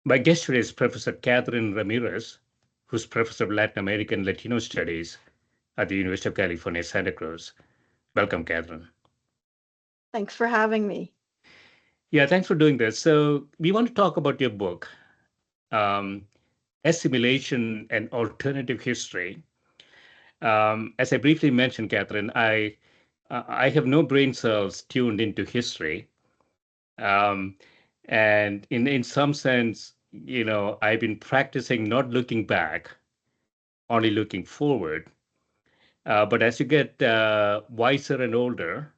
My guest today is Professor Catherine Ramirez, who's Professor of Latin American Latino Studies at the University of California, Santa Cruz. Welcome, Catherine. Thanks for having me. Yeah, thanks for doing this. So we want to talk about your book, um, Assimilation and Alternative History. As I briefly mentioned, Catherine, I have no brain cells tuned into history. Um, and in some sense, I've been practicing not looking back, only looking forward. But as you get wiser and older,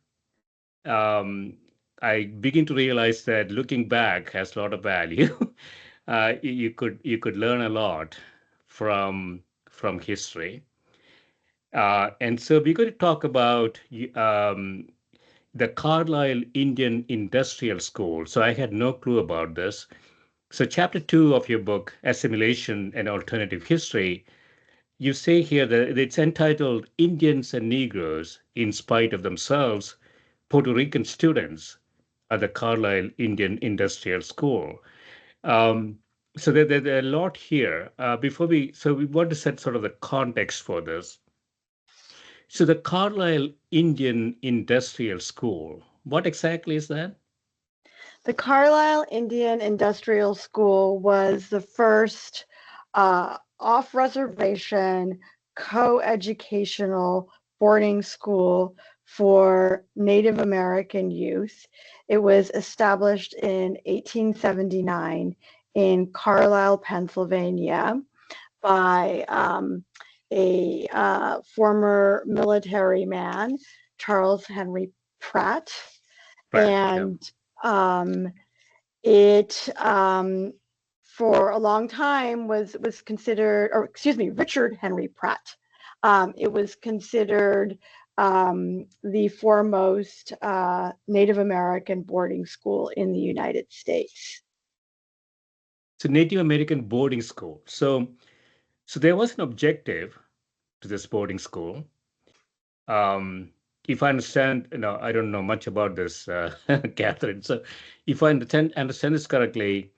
um, I begin to realize that looking back has a lot of value. You could learn a lot from history. And so we're going to talk about the Carlisle Indian Industrial School. So I had no clue about this. So chapter 2 of your book, Assimilation and Alternative History, you say here that it's entitled Indians and Negroes in Spite of Themselves, Puerto Rican Students at the Carlisle Indian Industrial School. Um, so there are a lot here. So we want to set sort of the context for this. So the Carlisle Indian Industrial School, what exactly is that? The Carlisle Indian Industrial School was the first off-reservation co-educational boarding school for Native American youth. It was established in 1879 in Carlisle, Pennsylvania by a former military man, Charles Henry Pratt. Right. Yeah. And it for a long time was considered, or excuse me, Richard Henry Pratt. It was considered the foremost Native American boarding school in the United States. So Native American boarding school. So there was an objective to this boarding school. Um, if I understand, I don't know much about this, Catherine. So if I understand this correctly,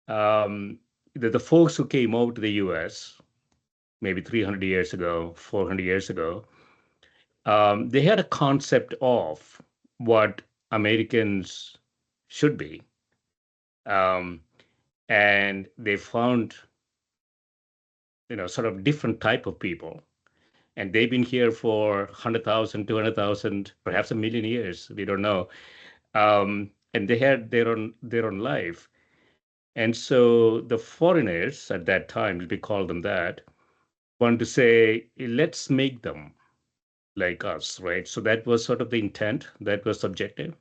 the folks who came over to the U.S. maybe 300 years ago, 400 years ago, they had a concept of what Americans should be. Um, and they found, sort of different type of people. And they've been here for 100,000, 200,000, perhaps a million years. We don't know. And they had their own life. And so the foreigners at that time, we call them that, wanted to say, let's make them like us, right? So that was sort of the intent. That was subjective.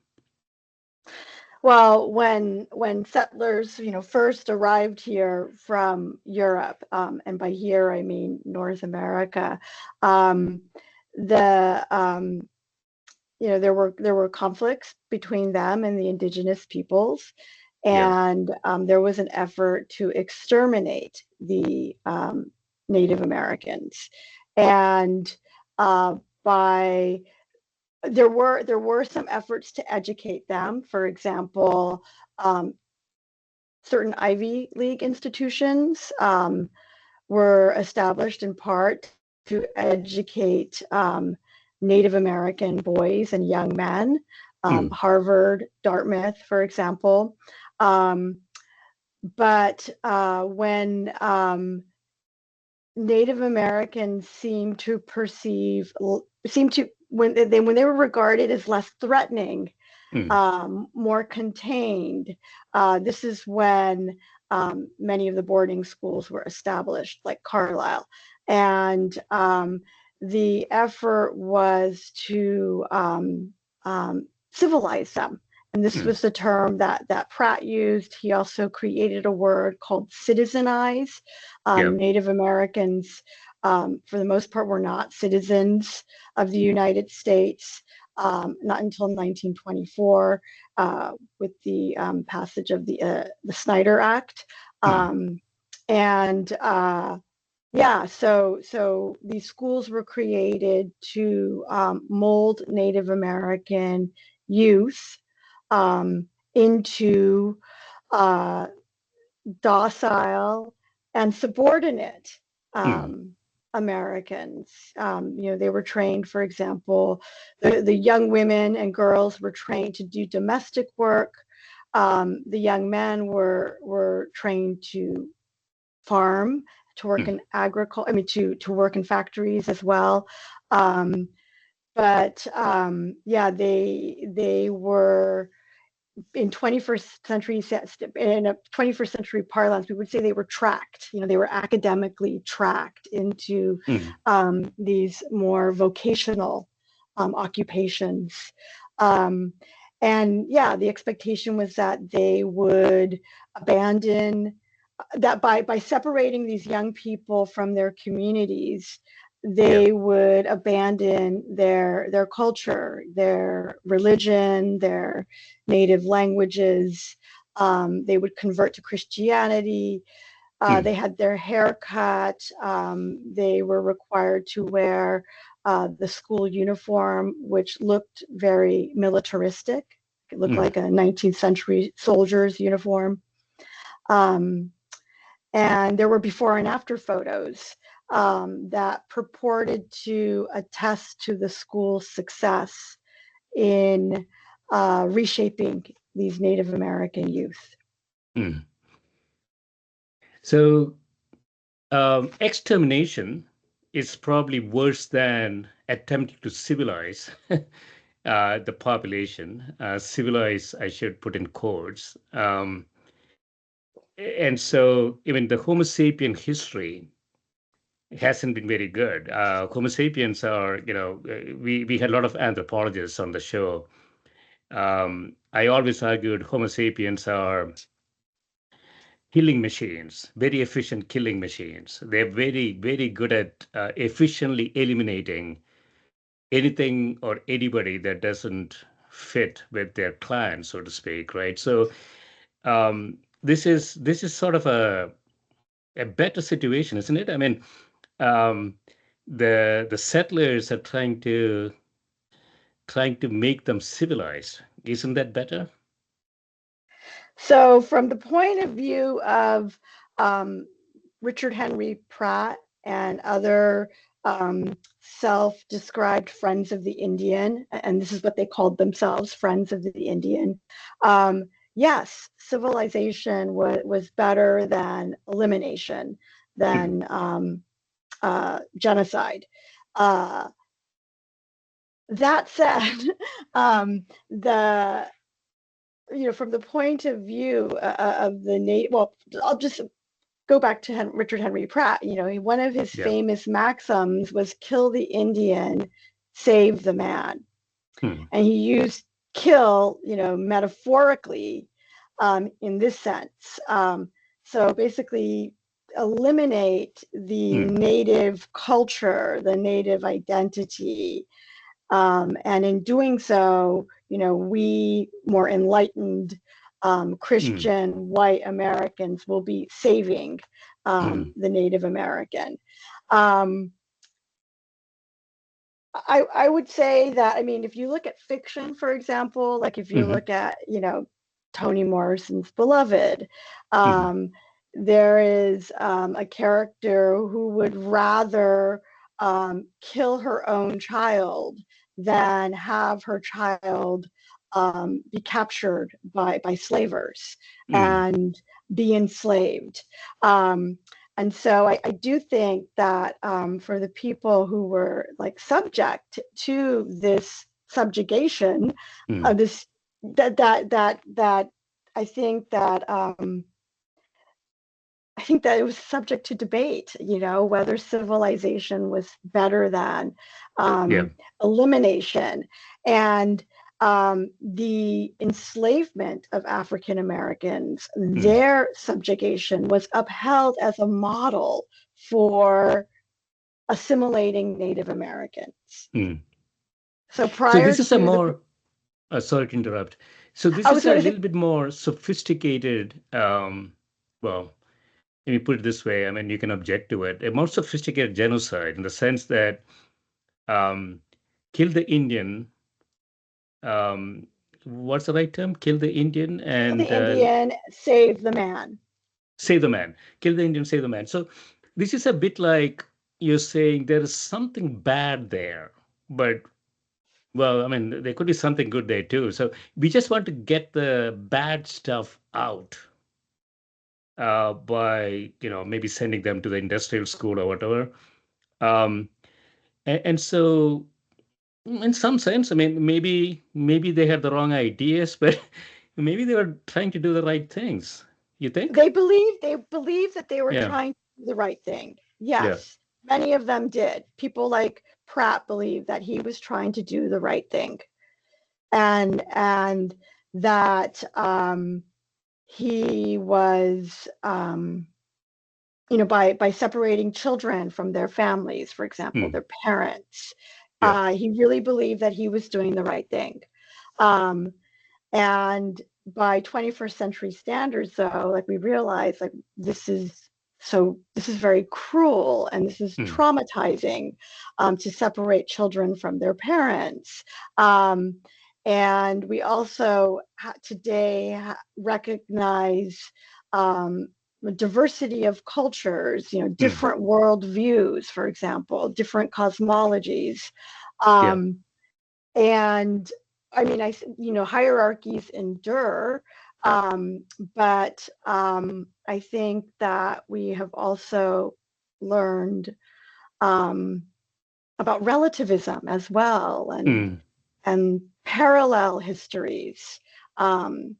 Well, when settlers, first arrived here from Europe, and by here I mean North America, um, the there were conflicts between them and the indigenous peoples, Yeah. and there was an effort to exterminate the Native Americans, and by there were some efforts to educate them. For example, certain Ivy League institutions were established in part to educate Native American boys and young men. Mm. Harvard, Dartmouth, for example. Um, but when Native Americans seem to when they were regarded as less threatening, Mm. more contained. This is when many of the boarding schools were established, like Carlisle, and the effort was to civilize them. And this Mm. was the term that Pratt used. He also created a word called citizenize. Yeah. Native Americans, for the most part, were not citizens of the United States, not until 1924, with the passage of the Snyder Act. Mm. And yeah, so these schools were created to mold Native American youth into uh, docile and subordinate mm, Americans. They were trained, for example, the young women and girls were trained to do domestic work. The young men were trained to farm, to work mm, in agriculture. I mean, to work in factories as well. Um, but yeah, they were in 21st century in a 21st century parlance, we would say they were tracked. They were academically tracked into mm, these more vocational occupations. Um, and yeah, the expectation was that they would abandon that by separating these young people from their communities, yeah. they would abandon their culture, their religion, their native languages. They would convert to Christianity. They Mm, had their hair cut. They were required to wear the school uniform, which looked very militaristic. It looked mm, like a 19th century soldier's uniform. Um, and there were before and after photos that purported to attest to the school's success in reshaping these Native American youth. mm. So extermination is probably worse than attempting to civilize the population. Civilize, I should put in quotes. And so, even the Homo sapien history hasn't been very good. Homo sapiens are, we had a lot of anthropologists on the show. I always argued Homo sapiens are killing machines, very efficient killing machines. They're very, very good at efficiently eliminating anything or anybody that doesn't fit with their clan, so to speak, right? So this is sort of a better situation, isn't it? I mean, um, the settlers are trying to make them civilized. Isn't that better? So, from the point of view of um, Richard Henry Pratt and other self described friends of the Indian, and this is what they called themselves, friends of the Indian. Yes, civilization was better than elimination, Mm, than genocide. Uh, that said, the from the point of view of the native, well, I'll just go back to Richard Henry Pratt. One of his yeah. famous maxims was "Kill the Indian, save the man," Mm, and he used "kill," metaphorically in this sense. So basically, eliminate the mm, native culture, the native identity, and in doing so, we more enlightened mm, Christian white Americans will be saving mm, the Native American. Um, I would say that, I mean, if you look at fiction, for example, like if you mm, look at, Toni Morrison's Beloved, mm, um, there is a character who would rather kill her own child than have her child be captured by slavers mm, and be enslaved. Um, and so I do think that for the people who were like subject to this subjugation, mm, this that I think that I think that it was subject to debate, whether civilization was better than yeah. elimination. And the enslavement of African Americans, Mm, their subjugation was upheld as a model for assimilating Native Americans. mm. So So prior this is a to the, more sorry to interrupt. So this I is was a going to say, little bit more sophisticated. Well, let me put it this way. I mean, you can object to it. A more sophisticated genocide in the sense that um, kill the Indian. What's the right term? Kill the Indian kill the and Indian, save the man. Save the man. Kill the Indian, save the man. So this is a bit like you're saying there is something bad there, but well, I mean, there could be something good there too. So we just want to get the bad stuff out by, maybe sending them to the industrial school or whatever. Um, and so, in some sense, I mean, maybe they had the wrong ideas, but maybe they were trying to do the right things. You think? They believed that they were Yeah. trying to do the right thing. Yeah. Yes, many of them did. People like Pratt believed that he was trying to do the right thing, and that he was by separating children from their families, for example, Mm. their parents. Yeah. He really believed that he was doing the right thing. Um, and by 21st century standards, though, like we realize, like this is very cruel and this is Mm. traumatizing to separate children from their parents. And we also today recognize the diversity of cultures, Mm. different world views, for example, different cosmologies. Yeah. Um, and I mean, hierarchies endure, but I think that we have also learned um, about relativism as well, Mm. and parallel histories. Um,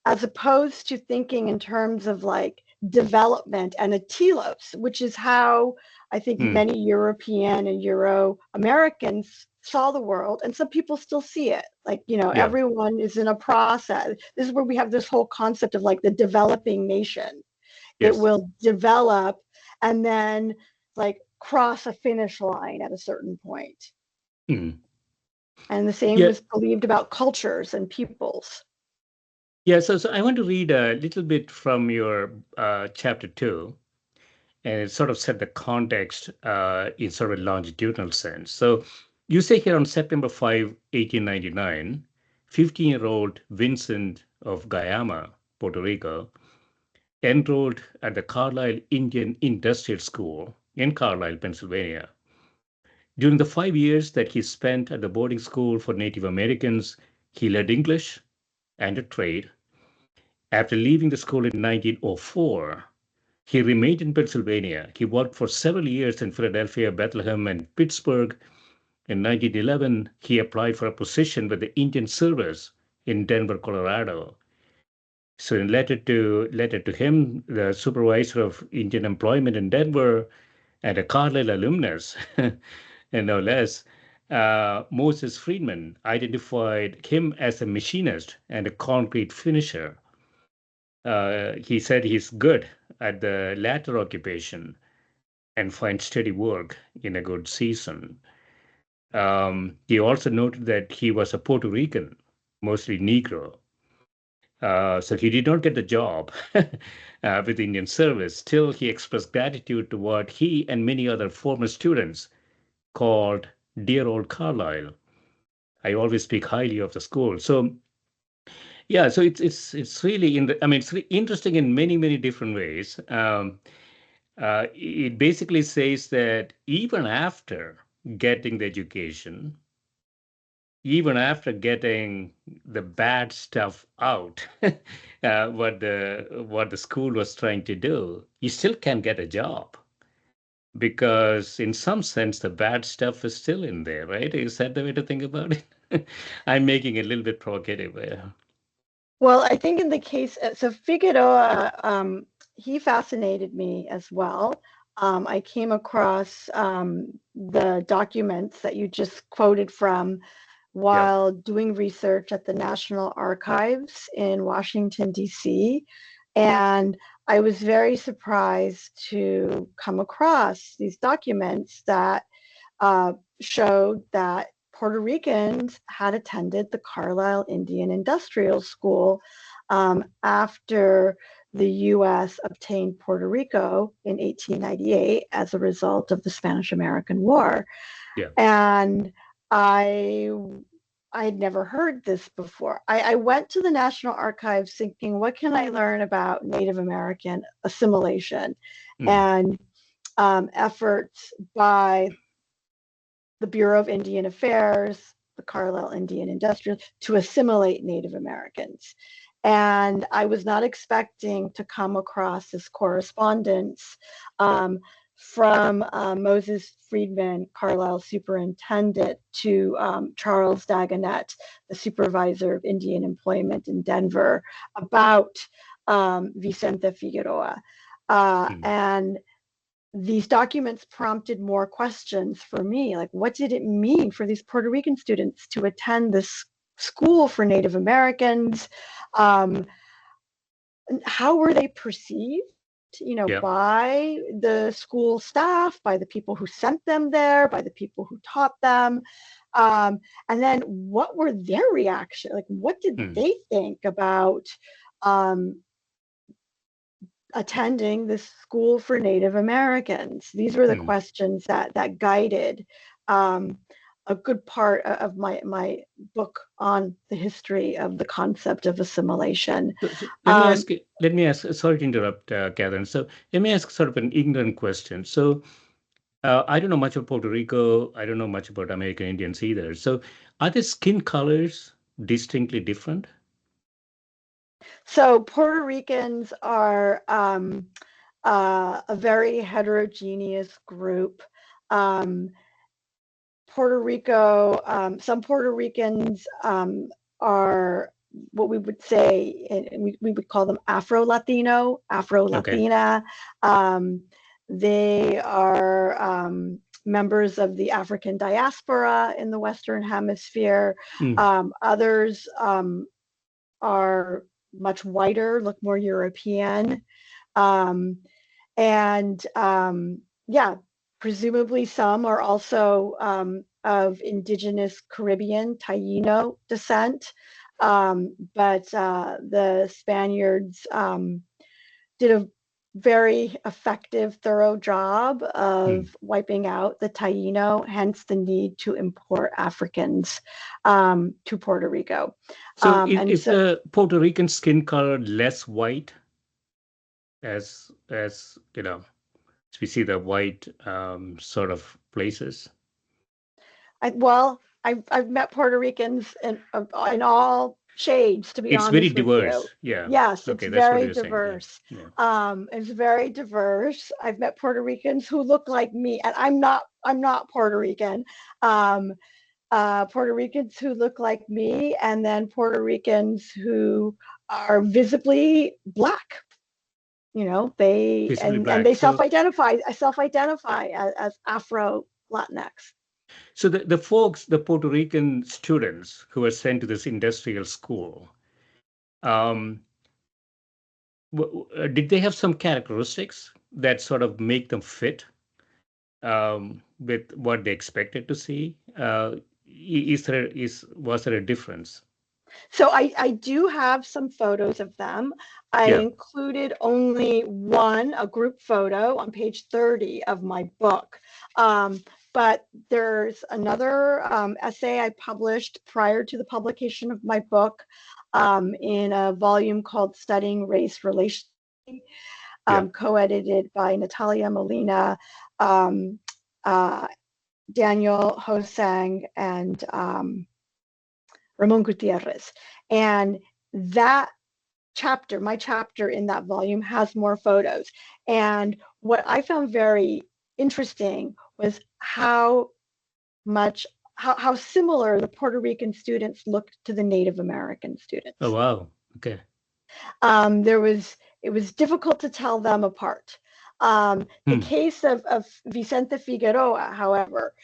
as opposed to thinking in terms of like development and a telos, which is how I think Mm. many European and Euro Americans saw the world, and some people still see it. Like, Yeah. everyone is in a process. This is where we have this whole concept of like the developing nation. It Yes. will develop and then like cross a finish line at a certain point. Mm. And the same Yeah. was believed about cultures and peoples. Yeah. So I want to read a little bit from your chapter 2, and it sort of set the context in sort of a longitudinal sense. So you say here on September 5, 1899, 15-year-old Vincent of Guayama, Puerto Rico, enrolled at the Carlisle Indian Industrial School in Carlisle, Pennsylvania. During the 5 years that he spent at the boarding school for Native Americans, he learned English and a trade. After leaving the school in 1904, he remained in Pennsylvania. He worked for several years in Philadelphia, Bethlehem, and Pittsburgh. In 1911, he applied for a position with the Indian Service in Denver, Colorado. So, in letter to him, the supervisor of Indian employment in Denver and a Carlisle alumnus, and no less, Moses Friedman identified him as a machinist and a concrete finisher. He said he's good at the latter occupation and find steady work in a good season. He also noted that he was a Puerto Rican, mostly Negro. So he did not get the job with the Indian Service. Still, he expressed gratitude to what he and many other former students called dear old Carlisle. I always speak highly of the school. So yeah, so it's really I mean, it's really interesting in many different ways. It basically says that even after getting the education, even after getting the bad stuff out, what the school was trying to do, you still can't get a job because, in some sense, the bad stuff is still in there, right? Is that the way to think about it? I'm making it a little bit provocative. Well, I think in the case, so Figueroa, he fascinated me as well. I came across the documents that you just quoted from Yeah. while doing research at the National Archives in Washington, D.C. And I was very surprised to come across these documents that showed that Puerto Ricans had attended the Carlisle Indian Industrial School after the U.S. obtained Puerto Rico in 1898 as a result of the Spanish-American War. Yeah. And I I had never heard this before. I went to the National Archives thinking, what can I learn about Native American assimilation Mm. and efforts by the Bureau of Indian Affairs, the Carlisle Indian Industrial, to assimilate Native Americans. And I was not expecting to come across this correspondence from Moses Friedman, Carlisle superintendent, to Charles Dagonet, the supervisor of Indian employment in Denver, about Vicente Figueroa. Mm. And these documents prompted more questions for me, like what did it mean for these Puerto Rican students to attend this school for Native Americans? Um, how were they perceived, Yeah. by the school staff, by the people who sent them there, by the people who taught them? And then what were their reaction? Like, what did Mm. they think about um, attending this school for Native Americans? These were the Mm. questions that guided um, a good part of my book on the history of the concept of assimilation. So Um, let me ask, sorry to interrupt, Catherine. So let me ask sort of an ignorant question. So I don't know much about Puerto Rico. I don't know much about American Indians either. So are the skin colors distinctly different? so Puerto Ricans are a very heterogeneous group. Um, Puerto Rico, some Puerto Ricans are what we would say, and we would call them Afro-Latino, Okay. Afro-Latina. Um, they are members of the African diaspora in the Western Hemisphere. Mm. Others are much whiter, look more European. Um, and yeah, presumably some are also of indigenous Caribbean Taino descent. But the Spaniards did a very effective, thorough job Mm. of wiping out the Taino, hence the need to import Africans to Puerto Rico. So And is so the Puerto Rican skin color less white as as we see the white sort of places? I've met Puerto Ricans in all shades, to be It's very honest with you. diverse. Yeah. Yes, it's Okay, that's what very you're saying. Yeah. diverse. Yeah. It's very diverse. I've met Puerto Ricans who look like me, and I'm not Puerto Rican. Um, Puerto Ricans who look like me, and then Puerto Ricans who are visibly black. They Visibly and black. they self-identify as Afro Latinx. So the folks, the Puerto Rican students who were sent to this industrial school, um, did they have some characteristics that sort of make them fit with what they expected to see? Was there a difference? So I do have some photos of them. I Yeah. included only a group photo on page 30 of my book. But there's another essay I published prior to the publication of my book in a volume called Studying Race Relations, Yeah. co-edited by Natalia Molina, um, uh, Daniel Hosang, and Ramon Gutierrez. And that my chapter in that volume has more photos. And what I found very interesting was much how similar the Puerto Rican students looked to the Native American Oh, students. wow. Okay. It was difficult to tell them apart. The Hmm. case of Vicente Figueroa, however,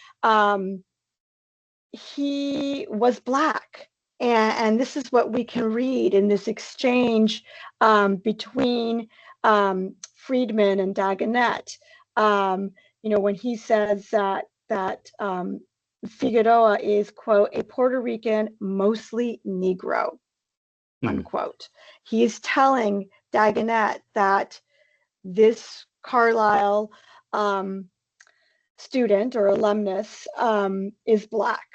he was black. And this is what we can read in this exchange between Friedman and Dagonet. When he says that Figueroa is, quote, a Puerto Rican, mostly Negro, Hmm. unquote. He is telling Dagonet that this Carlisle student or alumnus is black.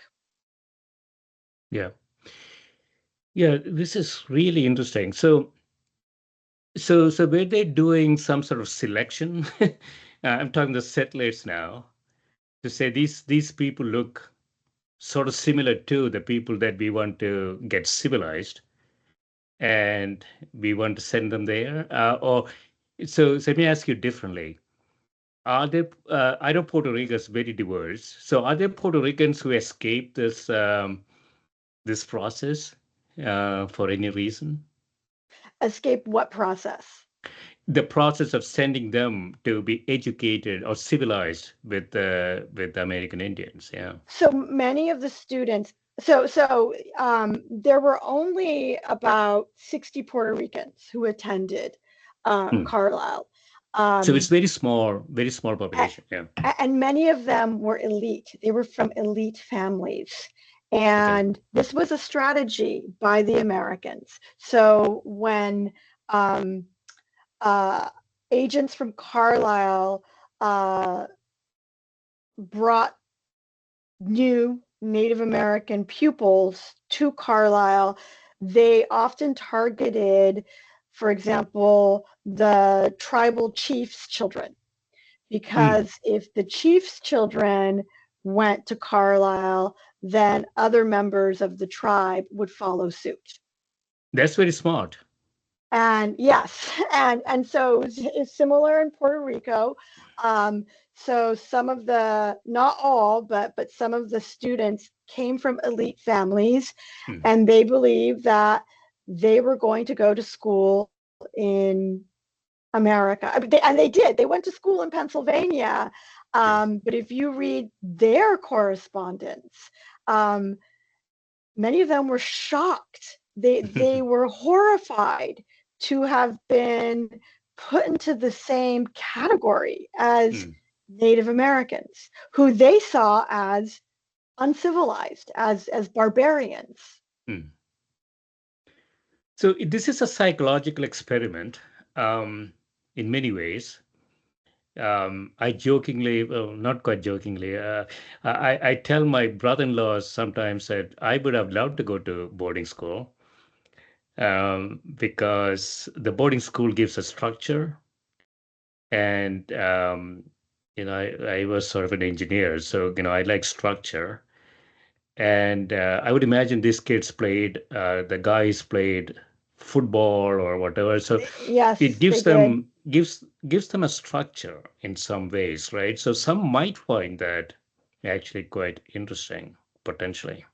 Yeah. Yeah, this is really interesting. So were they doing some sort of selection? I'm talking the settlers now, to say these people look sort of similar to the people that we want to get civilized, and we want to send them there. Or so let me ask you differently. Are there? I know Puerto Rico is very diverse. So are there Puerto Ricans who escaped this process for any reason? Escape what process? The process of sending them to be educated or civilized with the American Indians. Yeah. So many of the students, there were only about 60 Puerto Ricans who attended Hmm. Carlisle. So it's Um, very small population. Yeah. and many of them were elite. They were from elite families. Okay. And this was a strategy by the Americans. So when um, uh, agents from Carlisle uh, brought new Native American pupils to Carlisle, they often targeted, for example, the tribal chief's children. Hmm. Because if the chief's children went to Carlisle, then other members of the tribe would follow suit. That's very smart. And yes, and so it's similar in Puerto Rico. Um, so some of the, not all, but some of the students came from elite families, Hmm. and they believed that they were going to go to school in America. I mean, and they did. They went to school in Pennsylvania. Yeah. But if you read their correspondence, um, many of them were shocked. They were horrified to have been put into the same category as Hmm. Native Americans, who they saw as uncivilized, as barbarians. Hmm. So this is a psychological experiment, in many ways. I jokingly, well, not quite jokingly, I tell my brother-in-laws sometimes that I would have loved to go to boarding school, because the boarding school gives a structure, and I was sort of an engineer, so I like structure, and I would imagine these kids played, the guys played football or whatever, so it Yes, they gives did. them gives them a structure in some ways, right? So some might find that actually quite interesting, potentially.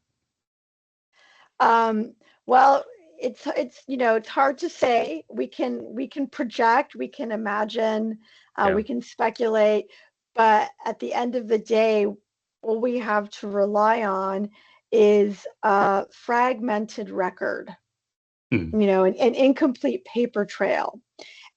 Um, well, it's it's hard to say. We can project, we can imagine, Yeah. we can speculate, but at the end of the day, all we have to rely on is a fragmented record, Hmm. an incomplete paper trail.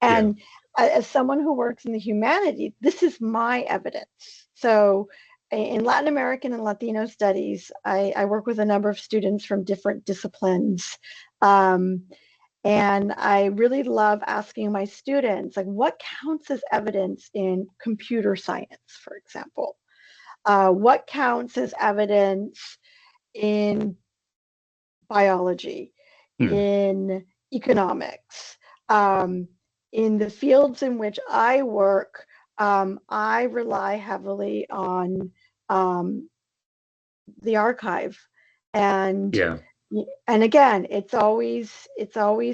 Yeah. And as someone who works in the humanities, this is my evidence. So in Latin American and Latino studies, I work with a number of students from different disciplines. Um, and I really love asking my students, like, what counts as evidence in computer science, for example? What counts as evidence in biology, Hmm. in economics, um, in the fields in which I work. I rely heavily on um, the archive, and Yeah. and again, it's always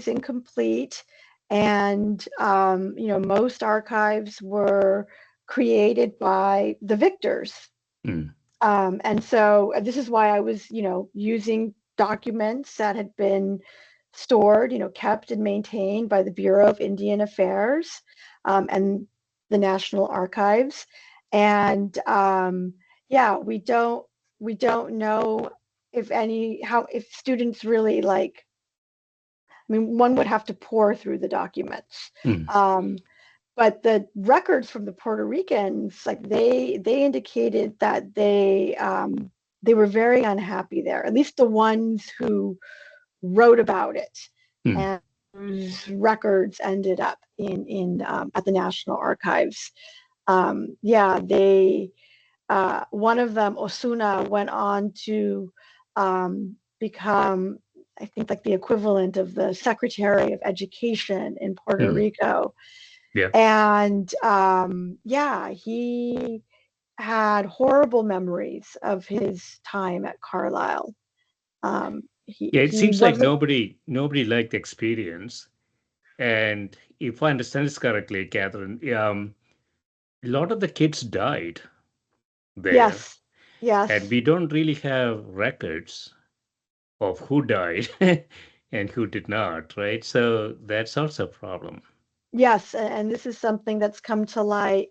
incomplete, and most archives were created by the victors, Hmm. and so this is why I was, using documents that had been stored, kept and maintained by the Bureau of Indian Affairs, and the National Archives. And yeah, we don't know if students really like. I mean, one would have to pore through the documents. Hmm. Um, but the records from the Puerto Ricans, like they indicated that they were very unhappy there. At least the ones who wrote about it, Hmm. and whose records ended up in at the National Archives. Yeah, they one of them, Osuna, went on to become, I think, like the equivalent of the Secretary of Education in Puerto Hmm. Rico. Yeah. And yeah, he had horrible memories of his time at Carlisle. Yeah, it He seems like wasn't, nobody liked the experience. And if I understand this correctly, Catherine, a lot of the kids died there, yes, and yes, we don't really have records of who died and who did not, right? So that's also a problem. yes. And this is something that's come to light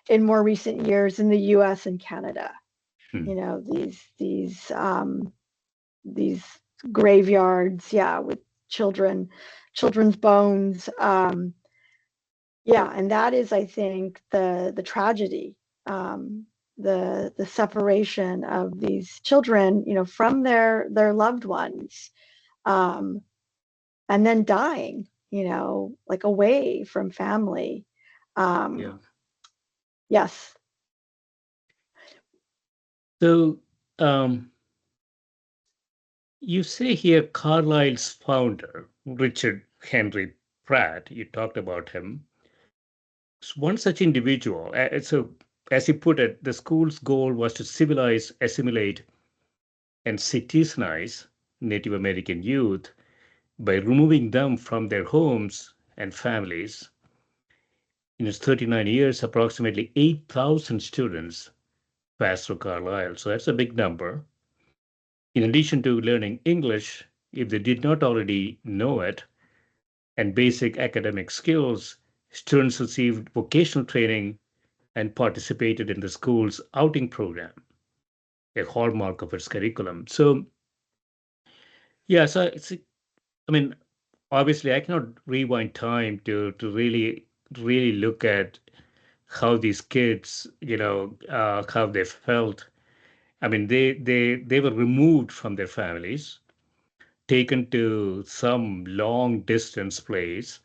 in more recent years in the US and Canada. Hmm. You know, these graveyards, yeah, with children's bones. Yeah, and that is, I think, the tragedy, the separation of these children, you know, from their loved ones, um, and then dying, you know, like away from family. Yeah. Um, yes, So you say here Carlyle's founder, Richard Henry Pratt, you talked about him. One such individual. So, as he put it, the school's goal was to civilize, assimilate, and citizenize Native American youth by removing them from their homes and families. In its 39 years, approximately 8,000 students passed through Carlisle. So that's a big number. In addition to learning English, if they did not already know it, and basic academic skills, students received vocational training and participated in the school's outing program, a hallmark of its curriculum. So, yeah, so I mean, obviously, I cannot rewind time to really look at how these kids, how they felt. I mean, they were removed from their families, taken to some long distance place,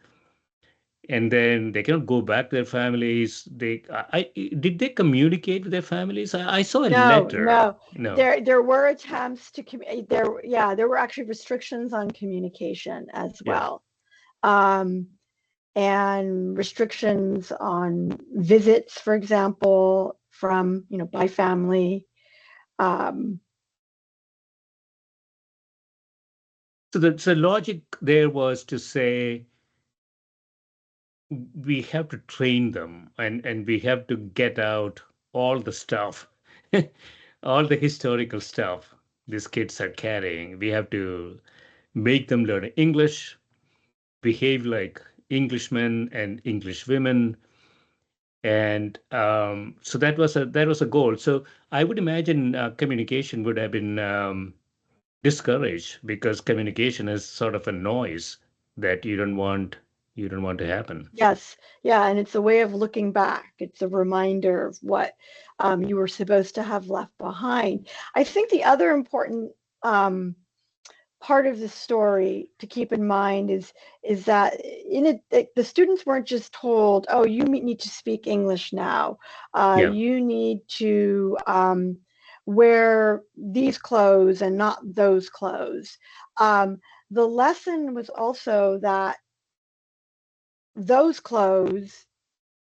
and then they cannot go back to their families. Did they communicate with their families? I saw a no, letter. no. No, There were attempts to there were actually restrictions on communication as yeah. well. Um, and restrictions on visits, for example, from, you know, by family. Um, So the logic there was to say we have to train them and we have to get out all the stuff, all the historical stuff these kids are carrying. We have to make them learn English, behave like Englishmen and English women, and so that was a goal. So I would imagine communication would have been discouraged because communication is sort of a noise that you don't want to happen. yes, yeah, and it's a way of looking back. It's a reminder of what you were supposed to have left behind. I think the other important um, part of the story to keep in mind is that the students weren't just told, oh, you need to speak English now. Yeah. You need to wear these clothes and not those clothes. Um, the lesson was also that those clothes,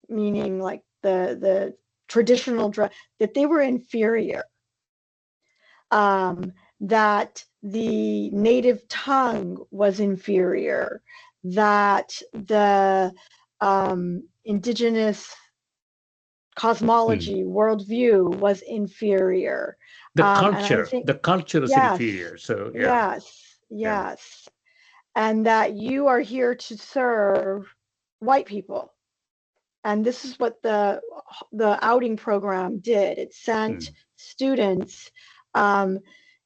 meaning like the traditional dress, that they were inferior, that the native tongue was inferior, that the indigenous Hmm. cosmology, worldview was inferior. The And I culture, think, the culture is yes, inferior. So yeah, yes, yeah. yes. And that you are here to serve white people. And this is what the outing program did. It sent Hmm. students um,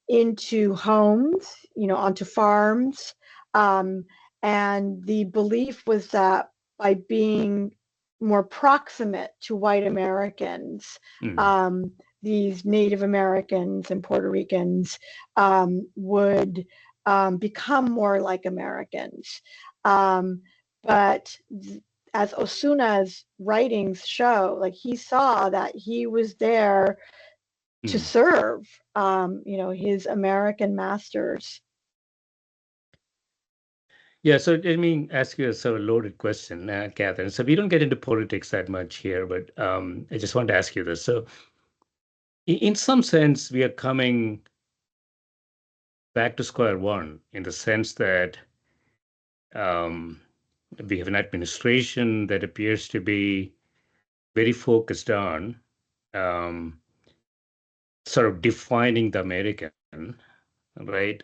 into homes, you know, onto farms. Um, and the belief was that by being more proximate to white Americans, Hmm. um, these Native Americans and Puerto Ricans would become more like Americans. Um, but as Osuna's writings show, like he saw that he was there to Mm. serve, his American masters. Yeah, so let me ask you a sort of loaded question, Catherine. So we don't get into politics that much here, but I just want to ask you this. So, in some sense, we are coming back to square one in the sense that um, we have an administration that appears to be very focused on um, sort of defining the American, right?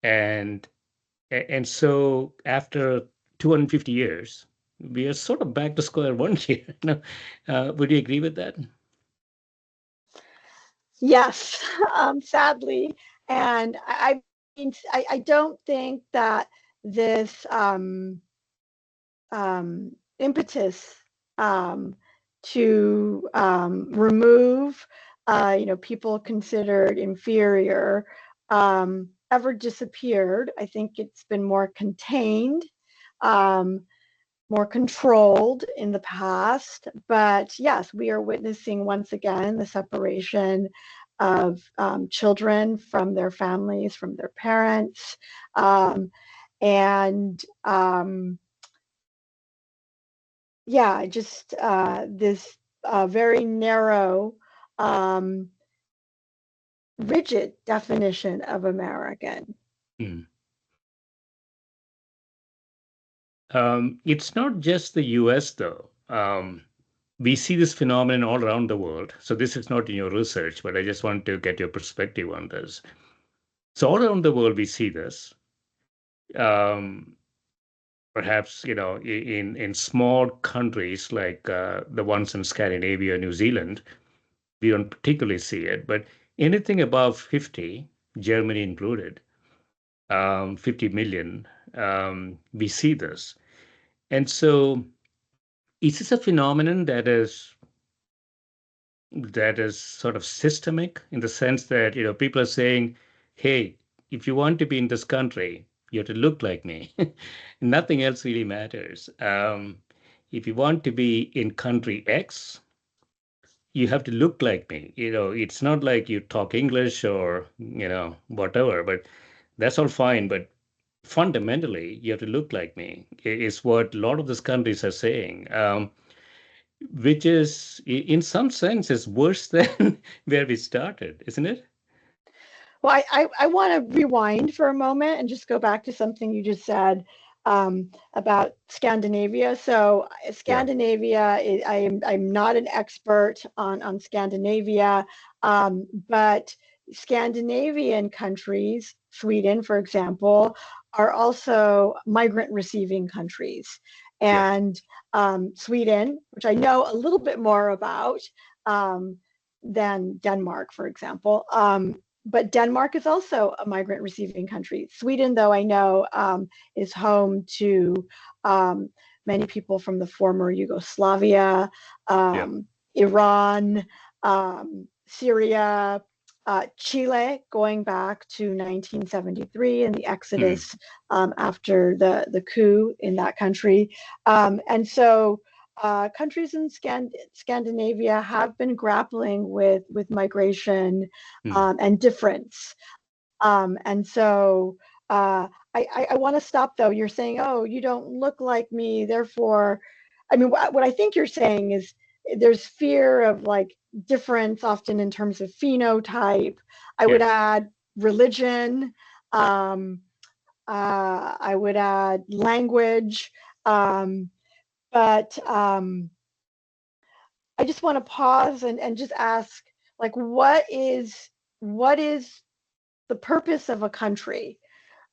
And and so after 250 years, we are sort of back to square one here. No, would you agree with that? Yes, sadly. And I don't think that this impetus um, to remove, people considered inferior ever disappeared. I think it's been more contained, um, more controlled in the past. But yes, we are witnessing once again the separation of children from their families, from their parents. And yeah, just this very narrow, um, rigid definition of American. Hmm. It's not just the US, though. We see this phenomenon all around the world. So this is not in your research, but I just want to get your perspective on this. So all around the world, we see this. Um, Perhaps in small countries like the ones in Scandinavia, New Zealand, we don't particularly see it. But anything above 50, Germany included, 50 million, we see this. And so, is this a phenomenon that is sort of systemic in the sense that people are saying, "Hey, if you want to be in this country, you have to look like me. Nothing else really matters. If you want to be in country X, you have to look like me. It's not like you talk English or whatever, but that's all fine. But fundamentally, you have to look like me. Is what a lot of these countries are saying." Which is in some sense is worse than where we started, isn't it? Well, I want to rewind for a moment and just go back to something you just said about Scandinavia. So Yeah. Scandinavia, I'm not an expert on Scandinavia, but Scandinavian countries, Sweden, for example, are also migrant receiving countries. Yeah. And Sweden, which I know a little bit more about um, than Denmark, for example, but Denmark is also a migrant receiving country. Sweden, though, I know is home to many people from the former Yugoslavia, Yeah. Iran, Syria, Chile, going back to 1973 and the Mm. exodus after the coup in that country. And so countries in Scandinavia have been grappling with migration Mm. and difference. And so I want to stop though. You're saying, oh, you don't look like me. Therefore, I mean, what I think you're saying is there's fear of like difference often in terms of phenotype. I would Yes. add religion. Um, I would add language. Um, but I just want to pause and just ask, like, what is the purpose of a country?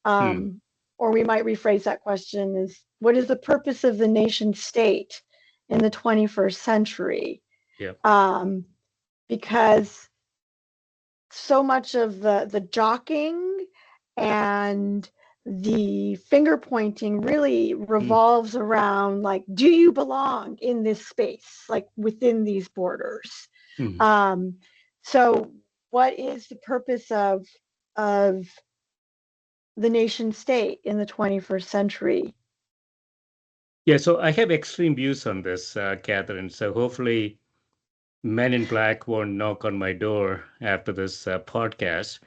Mm. Um, or we might rephrase that question as, what is the purpose of the nation state in the 21st century? Yeah. Um, because so much of the jockeying and the finger pointing really Mm. revolves around like, do you belong in this space, like within these borders? Mm. Um, so what is the purpose of the nation state in the 21st century? Yeah. So I have extreme views on this, Catherine. So hopefully Men in Black won't knock on my door after this podcast.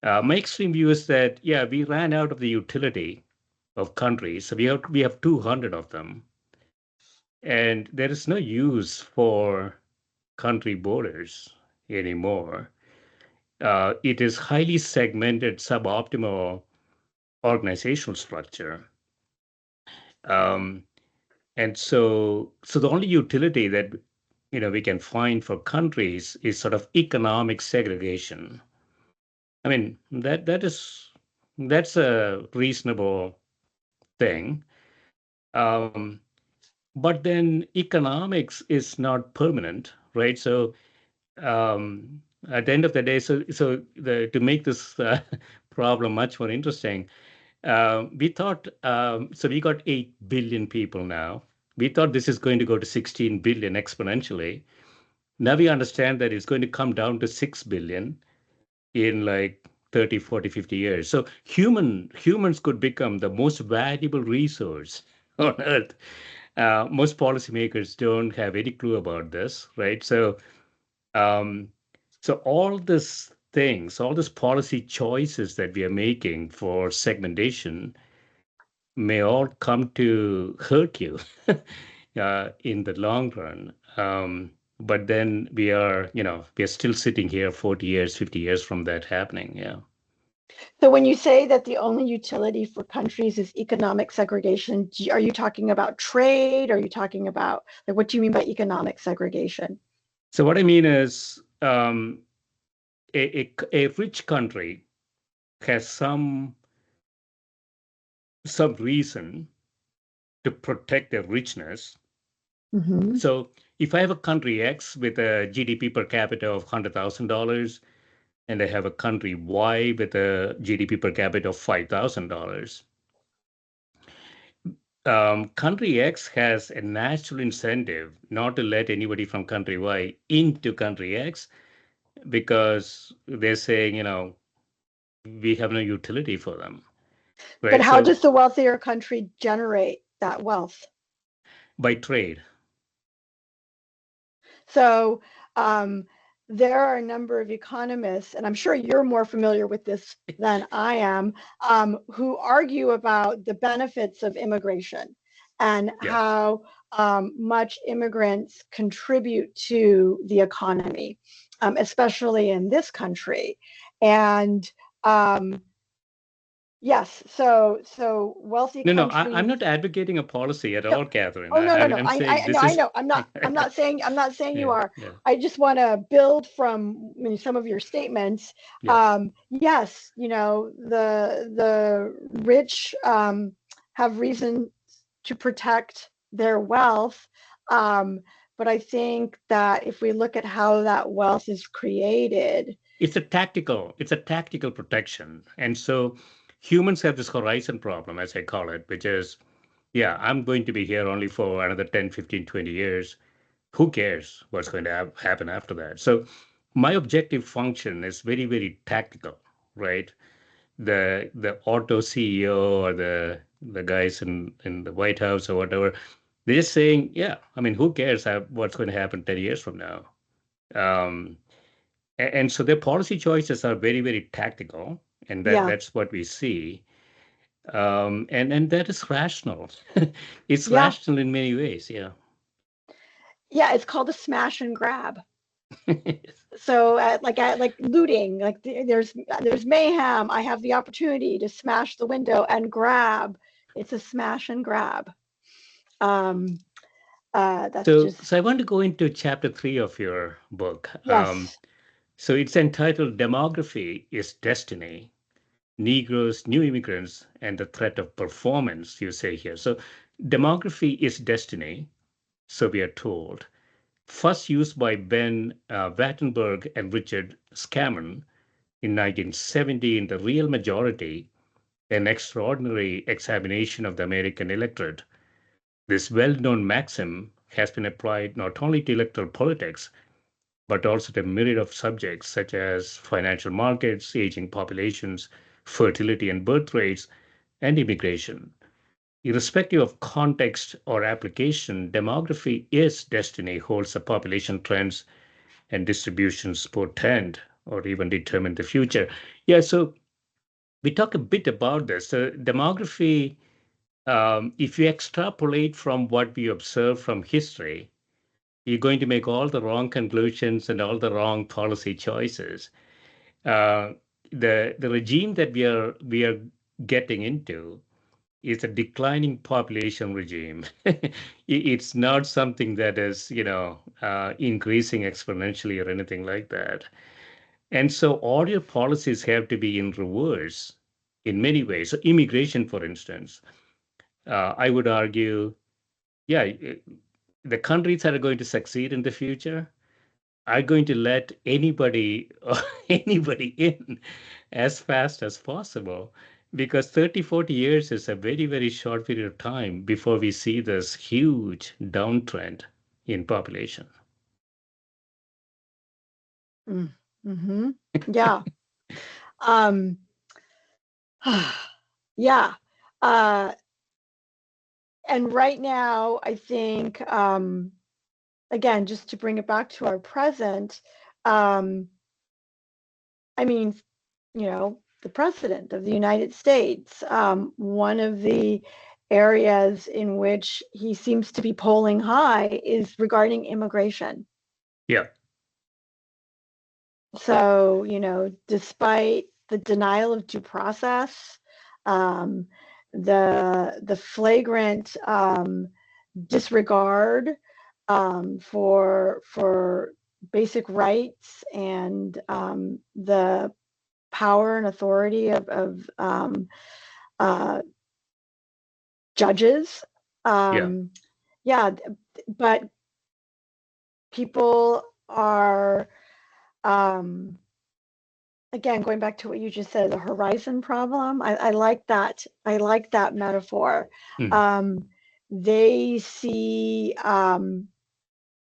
My extreme view is that, yeah, we ran out of the utility of countries. So we have 200 of them, and there is no use for country borders anymore. It is highly segmented, suboptimal organizational structure. Um, and so the only utility that we can find for countries is sort of economic segregation. I mean, that's a reasonable thing. Um, but then economics is not permanent, right? So at the end of the day, to make this problem much more interesting, we thought so we got 8 billion people now. We thought this is going to go to 16 billion exponentially. Now we understand that it's going to come down to 6 billion in like 30, 40, 50 years. So humans could become the most valuable resource on earth. Most policymakers don't have any clue about this, right? Um, so all these policy choices that we are making for segmentation may all come to hurt you in the long run. But then we are still sitting here 40 years, 50 years from that happening. Yeah. So when you say that the only utility for countries is economic segregation, are you talking about trade? Are you talking about, like, what do you mean by economic segregation? So what I mean is a rich country has some reason to protect their richness. Mm-hmm. So if I have a country X with a GDP per capita of $100,000, and I have a country Y with a GDP per capita of $5,000, country X has a natural incentive not to let anybody from country Y into country X because they're saying, we have no utility for them, But right? how So does the wealthier country generate that wealth? by trade. So um, there are a number of economists, and I'm sure you're more familiar with this than I am, who argue about the benefits of immigration and Yeah. how much immigrants contribute to the economy, especially in this country. And um, yes, so wealthy No, I'm countries. not advocating a policy at No, all, Catherine. oh no, no, no. I'm saying I no, this I is, know. I'm not saying you yeah, are. yeah, I just want to build from some of your statements. yeah. Yes, the rich have reason to protect their wealth. Um, but I think that if we look at how that wealth is created, It's a tactical protection. And so humans have this horizon problem, as I call it, which is, yeah, I'm going to be here only for another 10, 15, 20 years. Who cares what's going to happen after that? So my objective function is very, very tactical, right? The auto CEO or the guys in the White House or whatever, they're just saying, yeah, I mean, who cares what's going to happen 10 years from now? Um, and so their policy choices are very, very tactical, and yeah, that's what we see. And that is rational. It's yeah, rational in many ways. Yeah. yeah. It's called a smash and grab. So like looting, like there's mayhem. I have the opportunity to smash the window and grab. It's a smash and grab. um that's So, just so I want to go into chapter 3 of your book. yes. So it's entitled "Demography is Destiny: Negroes, New Immigrants, and the Threat of Performance." You say here. So, demography is destiny. So we are told. First used by Ben Wattenberg and Richard Scammon in 1970 in The Real Majority, an extraordinary examination of the American electorate. This well known maxim has been applied not only to electoral politics, but also to a myriad of subjects such as financial markets, aging populations, fertility and birth rates, and immigration. Irrespective of context or application, demography is destiny, holds the population trends and distributions portend or even determine the future. Yeah, so we talk a bit about this. So demography, if you extrapolate from what we observe from history, you're going to make all the wrong conclusions and all the wrong policy choices. Uh, the regime that we are getting into is a declining population regime. It's not something that is, increasing exponentially or anything like that. And so all your policies have to be in reverse in many ways. So immigration, for instance, I would argue, yeah, the countries that are going to succeed in the future are going to let anybody anybody in as fast as possible, because 30, 40 years is a very, very short period of time before we see this huge downtrend in population. Mm-hmm. Yeah. Um, yeah. Uh, and right now, I think, again, just to bring it back to our present, um, I mean, the president of the United States, one of the areas in which he seems to be polling high is regarding immigration. Yeah. So, despite the denial of due process, um, the flagrant disregard for basic rights and the power and authority of uh, judges. Yeah. Yeah, but people are, um, again, going back to what you just said, the horizon problem. I like that. I like that metaphor. Mm. Um, they see, I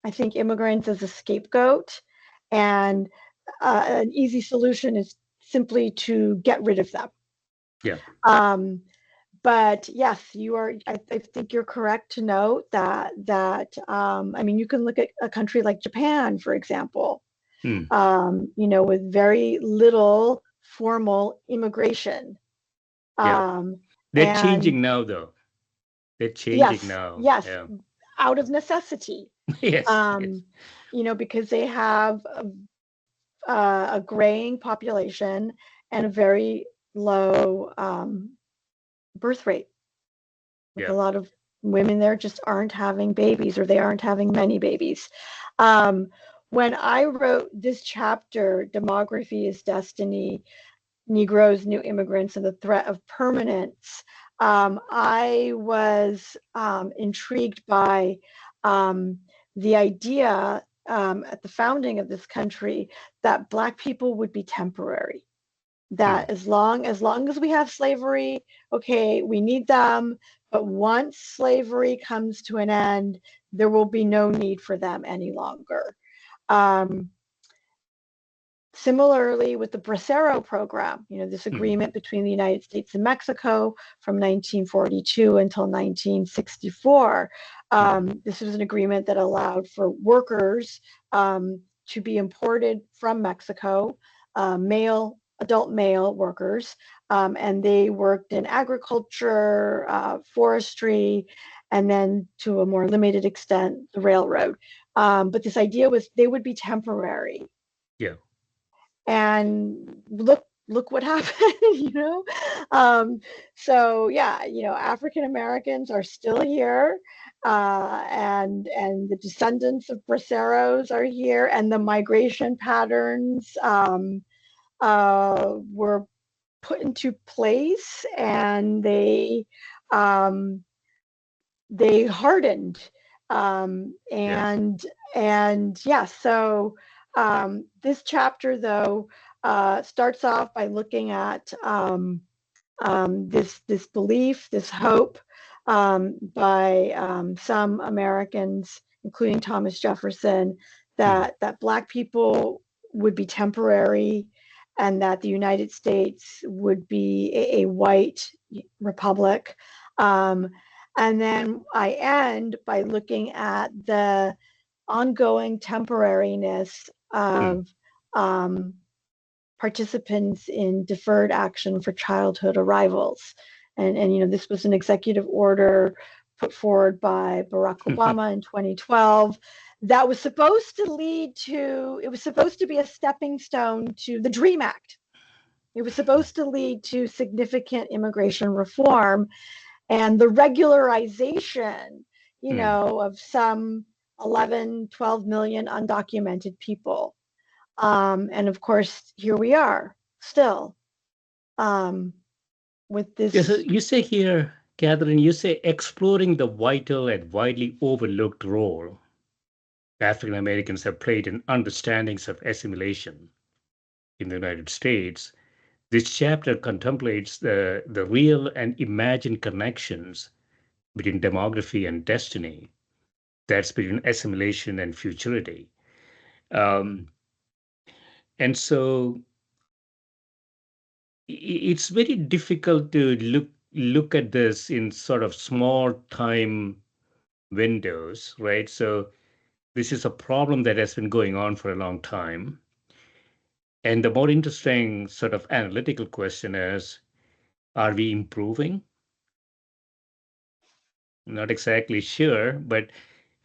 think, immigrants as a scapegoat, and an easy solution is simply to get rid of them. Yeah. Um, but yes, you are. I think you're correct to note that. I mean, you can look at a country like Japan, for example. Mm. With very little formal immigration. Yeah. Um, They're and changing now, though. They're changing yes, now. yes, Yeah. out of necessity. Yes. Yes. Um, because they have a graying population and a very low birth rate. Like a Yeah. lot of women there just aren't having babies, or they aren't having many babies. Um, when I wrote this chapter, Demography is Destiny, Negroes, New Immigrants, and the Threat of Permanence, I was intrigued by the idea at the founding of this country that Black people would be temporary. Mm. That as long as we have slavery, okay, we need them, but once slavery comes to an end, there will be no need for them any longer. Um, Similarly, with the Bracero program, this Mm. agreement between the United States and Mexico from 1942 until 1964, Mm. this was an agreement that allowed for workers to be imported from Mexico, adult male workers, and they worked in agriculture, forestry, and then to a more limited extent, the railroad. But this idea was they would be temporary, Yeah. and look what happened. um, so yeah, African Americans are still here, and the descendants of braceros are here, and the migration patterns were put into place, and um, they hardened, Yeah. and yeah, so this chapter, though, starts off by looking at this belief, this hope, by some Americans, including Thomas Jefferson, Mm. that Black people would be temporary, and that the United States would be a white republic. Um, and then I end by looking at the ongoing temporariness Hmm. of um, participants in deferred action for childhood arrivals. And this was an executive order put forward by Barack Obama in 2012 that was supposed to lead to, it was supposed to be a stepping stone to the DREAM Act. It was supposed to lead to significant immigration reform and the regularization, Hmm. of some 11, 12 million undocumented people. And of course, here we are still um, with Yeah, so this. you say here, Catherine, you say exploring the vital and widely overlooked role African Americans have played in understandings of assimilation in the United States. This chapter contemplates the real and imagined connections between demography and destiny, that's between assimilation and futurity. Um, and so it's very difficult to look at this in sort of small time windows, right? So this is a problem that has been going on for a long time. And the more interesting sort of analytical question is, are we improving? Not exactly sure, but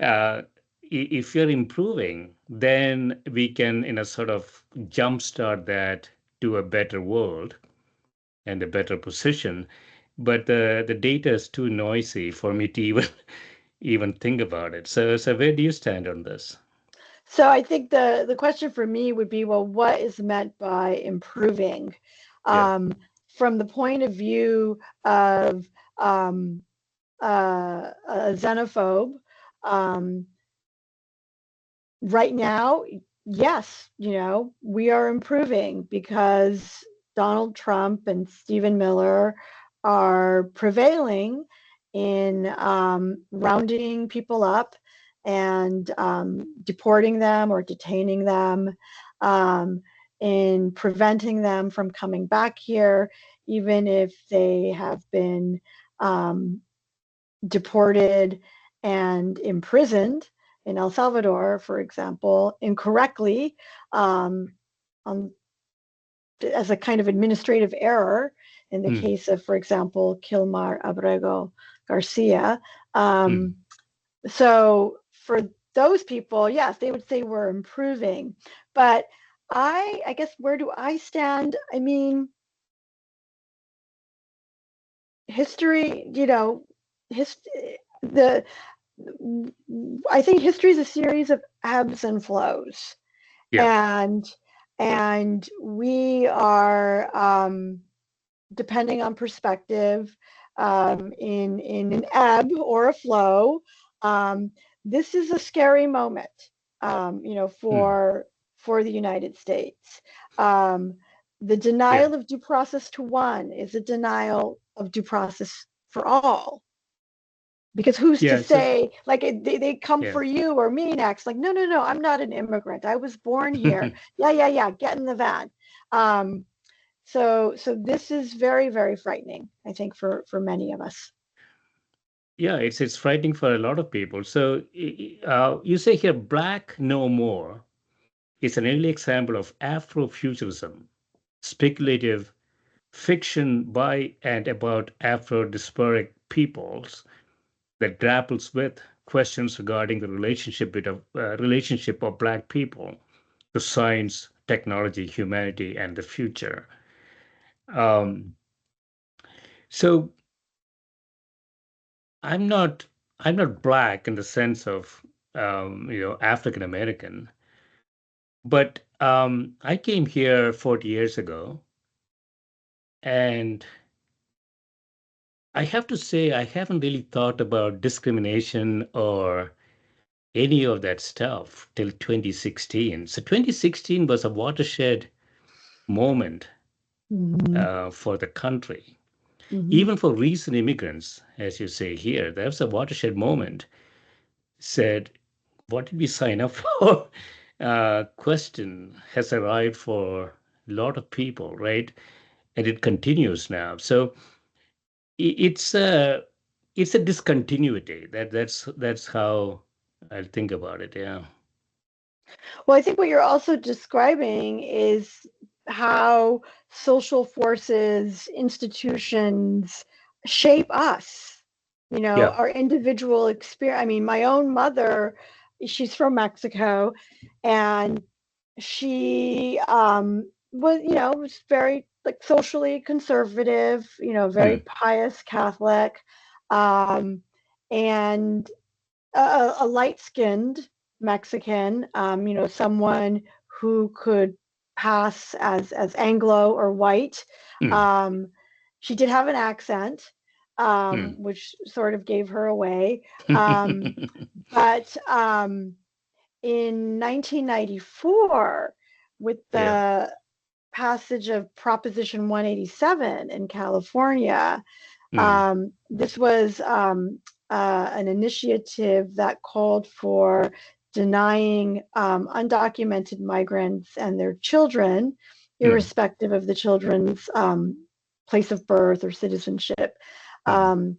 uh, if you're improving, then we can, in a sort of jumpstart that to a better world and a better position. But the data is too noisy for me to even even think about it. So where do you stand on this? So I think the question for me would be, well, what is meant by improving? Yeah. Um, from the point of view of a xenophobe, um, right now, yes, we are improving because Donald Trump and Stephen Miller are prevailing in rounding people up and deporting them or detaining them, um, in preventing them from coming back here, even if they have been um, deported and imprisoned in El Salvador, for example, incorrectly, um, um, as a kind of administrative error in the Mm, case of, for example, Kilmar Abrego Garcia. mm. Um, so for those people, yes, they would say we're improving. But I guess, where do I stand? I mean, history, his, the I think history is a series of ebbs and flows, Yeah. and we are, depending on perspective, in an ebb or a flow. Um, this is a scary moment, Mm, for the United States. Um, the yeah. denial of due process to one is a denial of due process for all, because who's to Yeah. So say, like, they come yeah. for you or me next, like, no, no, no, I'm not an immigrant, I was born here. Yeah, yeah, yeah, get in the van. So this is very, very frightening, I think, for many of us. Yeah, it's frightening for a lot of people. So you say here, Black No More is an early example of Afrofuturism, speculative fiction by and about Afro-diasporic peoples that grapples with questions regarding the relationship of Black people to science, technology, humanity, and the future. Um, so I'm not I'm not Black in the sense of African American, but I came here 40 years ago, and I have to say I haven't really thought about discrimination or any of that stuff till 2016. So 2016 was a watershed moment Mm-hmm. for the country. Mm-hmm. Even for recent immigrants, as you say here, there was a watershed moment. Said, what did we sign up for? Question has arrived for a lot of people, right? And it continues now. So it's it's a discontinuity. That's how I think about it. Yeah. Well, I think what you're also describing is how social forces, institutions shape us, Yeah. our individual experience. I mean, my own mother, she's from Mexico, and she was very like socially conservative, very Mm, pious Catholic, um, and a light-skinned Mexican, someone who could pass as Anglo or white. mm, Um, she did have an accent, mm. which sort of gave her away. Um, but in 1994, with Yeah. the passage of Proposition 187 in California, Mm, this was an initiative that called for denying undocumented migrants and their children, mm, irrespective of the children's place of birth or citizenship, mm. um,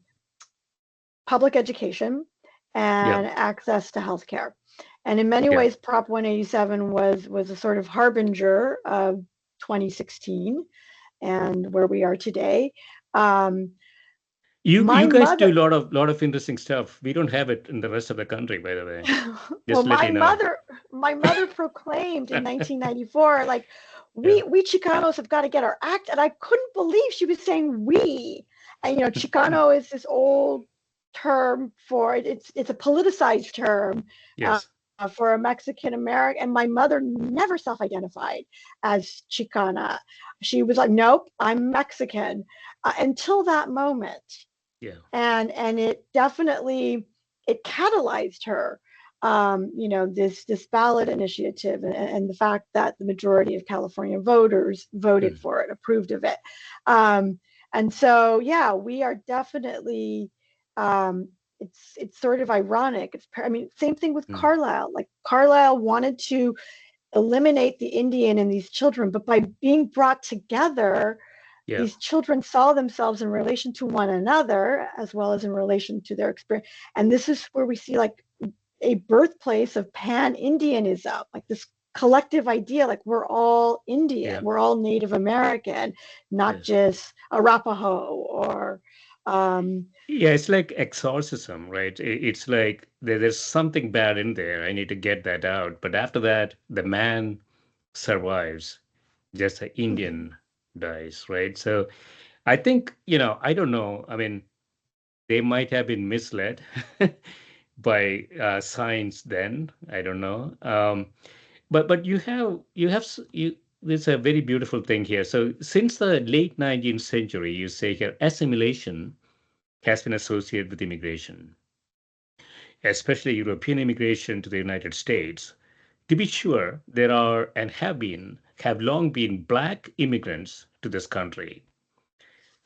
public education Yeah. and access to healthcare. And in many Yeah. ways, Prop 187 was a sort of harbinger of 2016 and where we are today. Um, You my guys do mother, a lot of interesting stuff. We don't have it in the rest of the country, by the way. well, Just let you know. my mother proclaimed in 1994, like, Yeah. we Chicanos have got to get our act. And I couldn't believe she was saying we. And Chicano is this old term for it's a politicized term Yes. for a Mexican American. And my mother never self-identified as Chicana. She was like, nope, I'm Mexican, until that moment. Yeah. And it definitely, it catalyzed her, this ballot initiative, and the fact that the majority of California voters voted Mm, for it, approved of it. And so, yeah, we are definitely, it's sort of ironic. I mean, same thing with mm. Carlisle. Like, Carlisle wanted to eliminate the Indian and these children, but by being brought together, Yeah. these children saw themselves in relation to one another as well as in relation to their experience. And this is where we see like a birthplace of pan-Indianism, like this collective idea, like we're all Indian, Yeah. we're all Native American, not Yes. just Arapaho or Yeah, it's like exorcism, right? It's like there's something bad in there. I need to get that out. But after that, the man survives, just the Indian dies, right? So I think, I don't know. I mean, they might have been misled by science then. I don't know. But there's a very beautiful thing here. So since the late 19th century, you say here, assimilation has been associated with immigration, especially European immigration to the United States. To be sure, there are and have long been black immigrants to this country.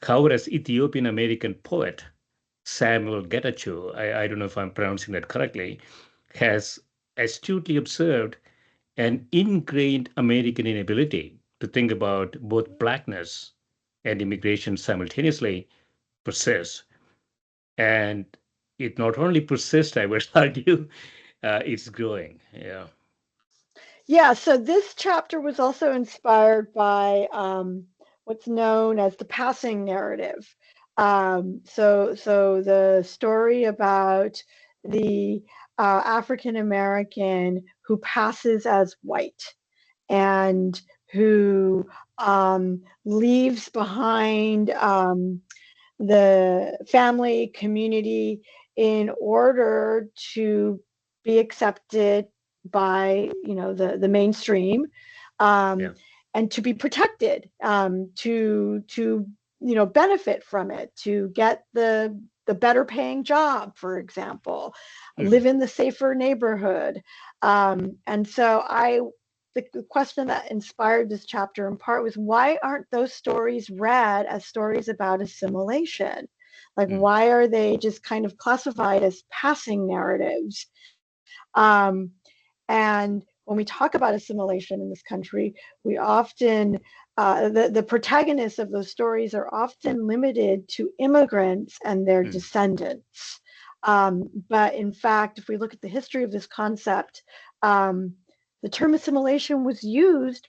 However, as Ethiopian American poet Samuel Getachew, I don't know if I'm pronouncing that correctly, has astutely observed, an ingrained American inability to think about both blackness and immigration simultaneously persists. And it not only persists, I would argue, it's growing. Yeah. Yeah, so this chapter was also inspired by what's known as the passing narrative. So the story about the African American who passes as white and who leaves behind the family community in order to be accepted by the mainstream, Yeah. um, and to be protected, to benefit from it, to get the better paying job, for example, Mm, live in the safer neighborhood. And so the question that inspired this chapter in part was, why aren't those stories read as stories about assimilation? Like, mm, why are they just kind of classified as passing narratives? Um, and when we talk about assimilation in this country, we often the protagonists of those stories are often limited to immigrants and their descendants. But in fact, if we look at the history of this concept, the term assimilation was used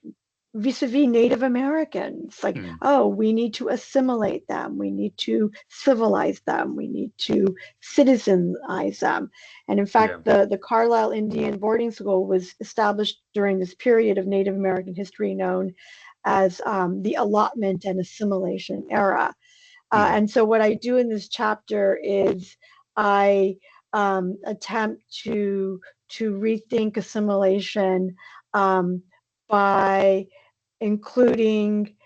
vis-a-vis Native Americans. Like, oh, we need to assimilate them. We need to civilize them. We need to citizenize them. And in fact, the Carlisle Indian boarding school was established during this period of Native American history known as the allotment and assimilation era. And so what I do in this chapter is I attempt to rethink assimilation by including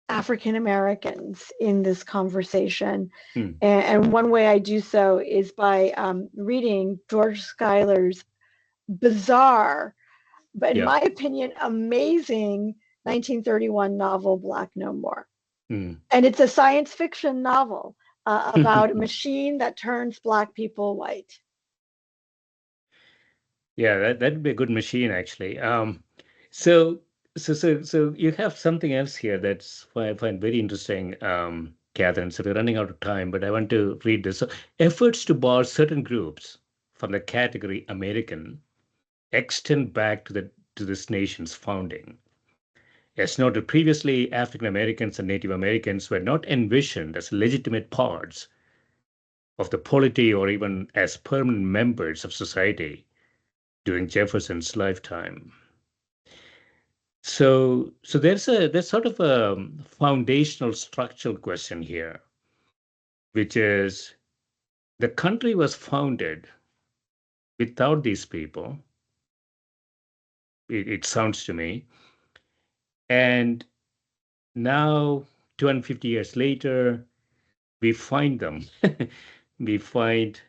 African Americans in this conversation. And one way I do so is by reading George Schuyler's bizarre, but in my opinion, amazing 1931 novel, Black No More. And it's a science fiction novel about a machine that turns Black people white. Yeah, that'd be a good machine, actually. So you have something else here that's I find very interesting, Catherine. So we're running out of time, but I want to read this. So, efforts to bar certain groups from the category American extend back to this nation's founding. As noted previously, African Americans and Native Americans were not envisioned as legitimate parts of the polity or even as permanent members of society during Jefferson's lifetime. So there's sort of a foundational structural question here, which is the country was founded without these people. It sounds to me, and now 250 years later, we find them. We find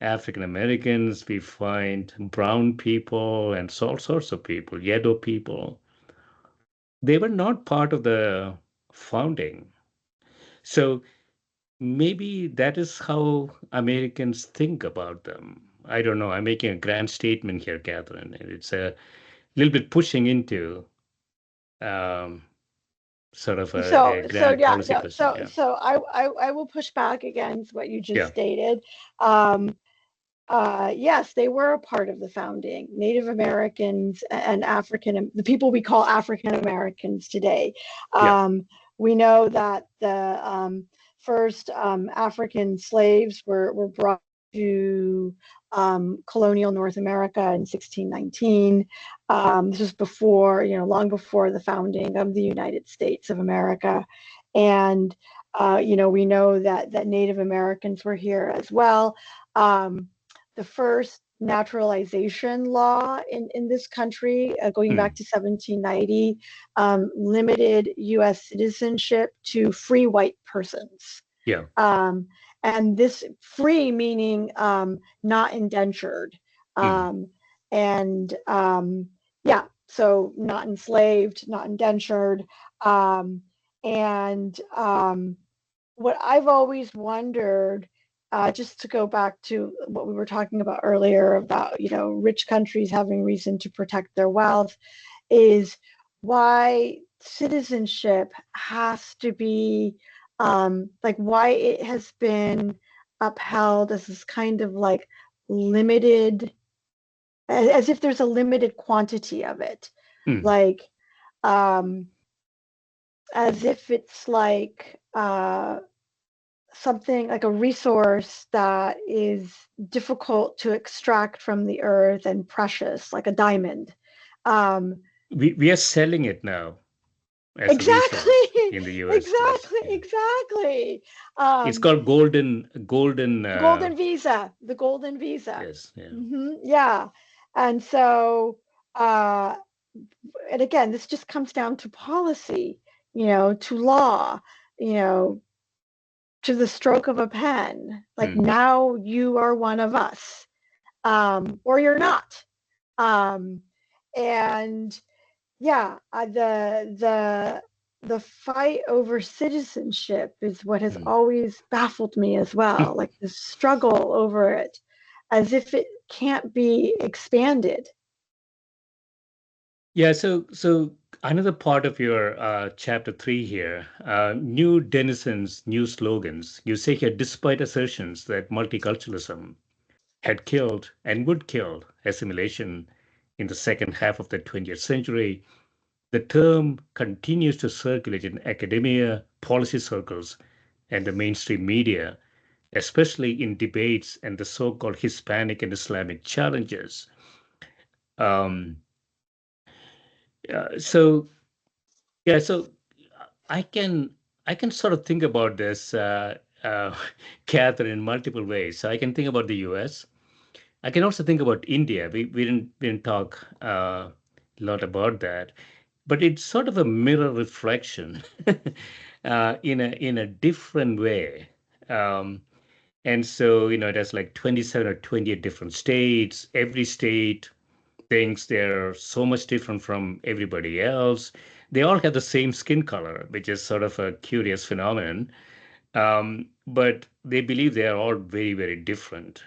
African Americans, we find brown people, and all sorts of people, yellow people. They were not part of the founding. So maybe that is how Americans think about them. I don't know. I'm making a grand statement here, Catherine. It's a little bit pushing into sort of a grand policy question. So I will push back against what you just stated. Yes, they were a part of the founding. Native Americans and the people we call African Americans today. We know that the first African slaves were brought to colonial North America in 1619. This was before, long before the founding of the United States of America. And, we know that Native Americans were here as well. The first naturalization law in this country, going back to 1790, limited U.S. citizenship to free white persons. And this free meaning not indentured. So not enslaved, not indentured. What I've always wondered, just to go back to what we were talking about earlier about, rich countries having reason to protect their wealth, is why citizenship has to be, why it has been upheld as this kind of like limited, as if there's a limited quantity of it. As if it's like something like a resource that is difficult to extract from the earth and precious, like a diamond. We are selling it now. Exactly. In the US. Exactly. It's called golden visa. The golden visa. Yes. Yeah. Yeah. And so, and again, this just comes down to policy, to law, to the stroke of a pen. Like now you are one of us, or you're not. The fight over citizenship is what has always baffled me as well. Like the struggle over it, as if it can't be expanded. Yeah. So another part of your chapter 3 here, new denizens, new slogans. You say here, despite assertions that multiculturalism had killed and would kill assimilation in the second half of the 20th century, the term continues to circulate in academia, policy circles, and the mainstream media, especially in debates and the so-called Hispanic and Islamic challenges. Um, so yeah, so I can I can sort of think about this, uh, Catherine, in multiple ways. So I can think about the U.S. I can also think about India. We didn't talk a lot about that, but it's sort of a mirror reflection in a different way. Um, and so it has like 27 or 28 different states. Every state thinks they're so much different from everybody else. They all have the same skin color, which is sort of a curious phenomenon. But they believe they are all very, very different.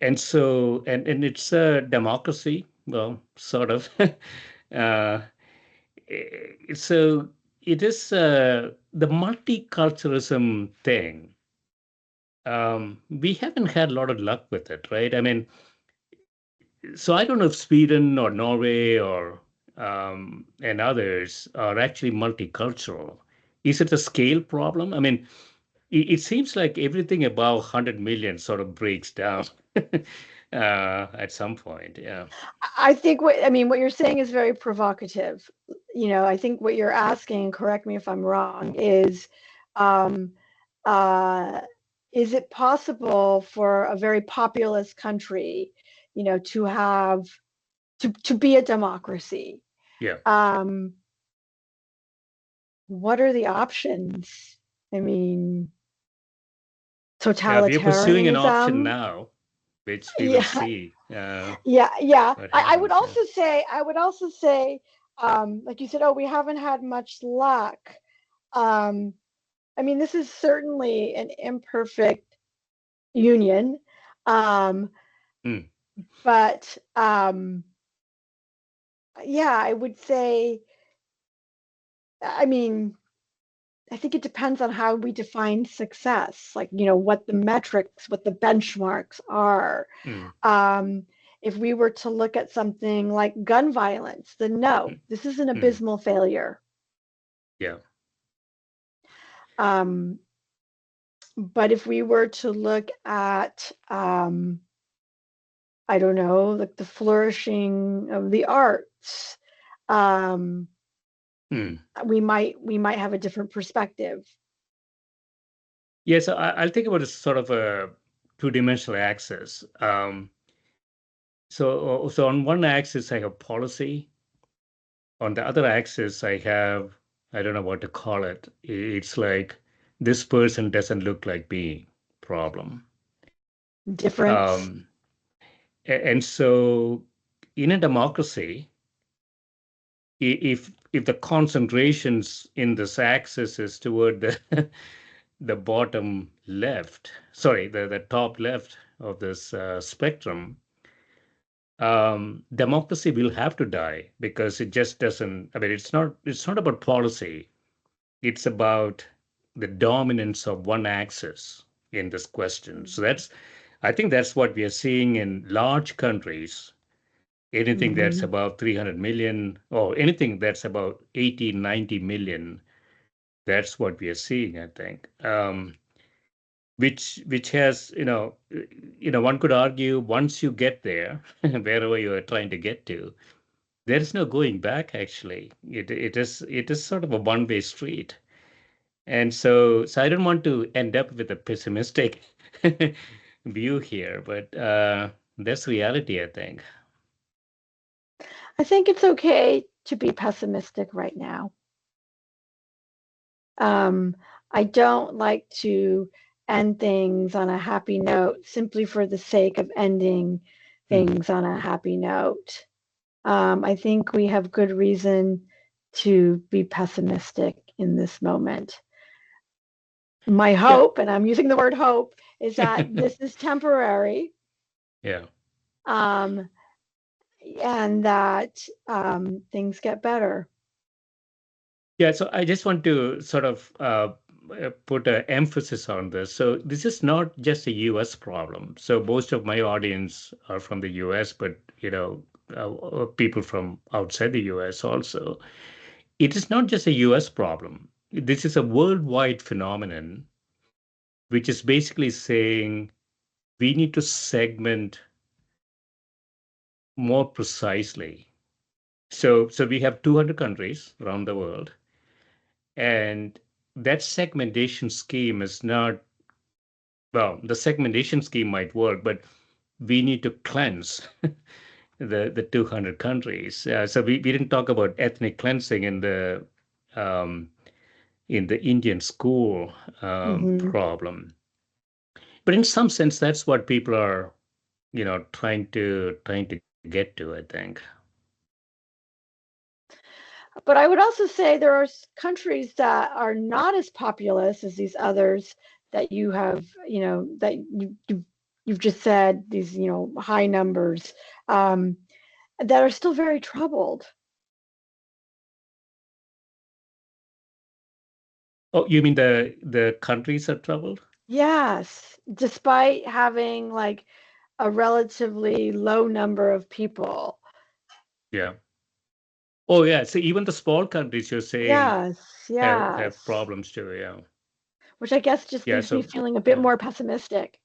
And so, and it's a democracy, well, sort of. uh, so it is the multiculturalism thing. We haven't had a lot of luck with it, right? I mean, so I don't know if Sweden or Norway or and others are actually multicultural. Is it a scale problem? I mean, it seems like everything above 100 million sort of breaks down at some point. Yeah. I think what you're saying is very provocative. I think what you're asking, correct me if I'm wrong, um, uh, is it possible for a very populous country, to have to be a democracy? Yeah. Um, what are the options? I mean, Yeah. We are pursuing an option totalitarianism. now, which we will Yeah, see yeah. what I would happens. Yeah. also say, like you said, oh, we haven't had much luck. Um, I mean, this is certainly an imperfect union, um, Mm, but yeah, I would say, I mean, I think it depends on how we define success, like, what the metrics, what the benchmarks are. mm, Um, if we were to look at something like gun violence, then no, mm, this is an mm. abysmal failure. Yeah. Um, but if we were to look at, I don't know, like the flourishing of the arts, um, Mm. we might have a different perspective. Yeah. So I'll think about it sort of a two-dimensional axis. So on one axis, I have policy. On the other axis, I have, I don't know what to call it. It's like this person doesn't look like me problem. Difference. Um, and so in a democracy, if the concentrations in this axis is toward the the bottom left, sorry, the top left of this spectrum, democracy will have to die because it just doesn't. I mean, it's not about policy. It's about the dominance of one axis in this question. So I think that's what we are seeing in large countries. Anything that's Mm-hmm. about 300 million or anything that's about 80, 90 million, that's what we are seeing, I think. Which has, one could argue once you get there, wherever you are trying to get to, there is no going back, actually. It is sort of a one-way street. And so I don't want to end up with a pessimistic view here, but that's reality, I think. I think it's okay to be pessimistic right now. Um, I don't like to end things on a happy note simply for the sake of ending Hmm. things on a happy note. I think we have good reason to be pessimistic in this moment. My Yeah. hope, and I'm using the word hope, is that this is temporary. Yeah. Um, and that things get better. Yeah, so I just want to sort of put an emphasis on this. So this is not just a U.S. problem. So most of my audience are from the U.S., but people from outside the U.S. also. It is not just a U.S. problem. This is a worldwide phenomenon, which is basically saying we need to segment more precisely. So we have 200 countries around the world, and that segmentation scheme is not, well, the segmentation scheme might work, but we need to cleanse the 200 countries. So we didn't talk about ethnic cleansing um, in the Indian school Mm-hmm. problem. But in some sense, that's what people are, trying to get to, I think. But I would also say there are countries that are not as populous as these others that you have, that you've just said, these, high numbers, that are still very troubled. Oh, you mean the countries are troubled? Yes, despite having like a relatively low number of people. Yeah. Oh, yeah. So even the small countries you're saying Yes, have yes. problems too. Yeah. Which I guess just Yeah. leaves me So feeling a bit yeah. more pessimistic.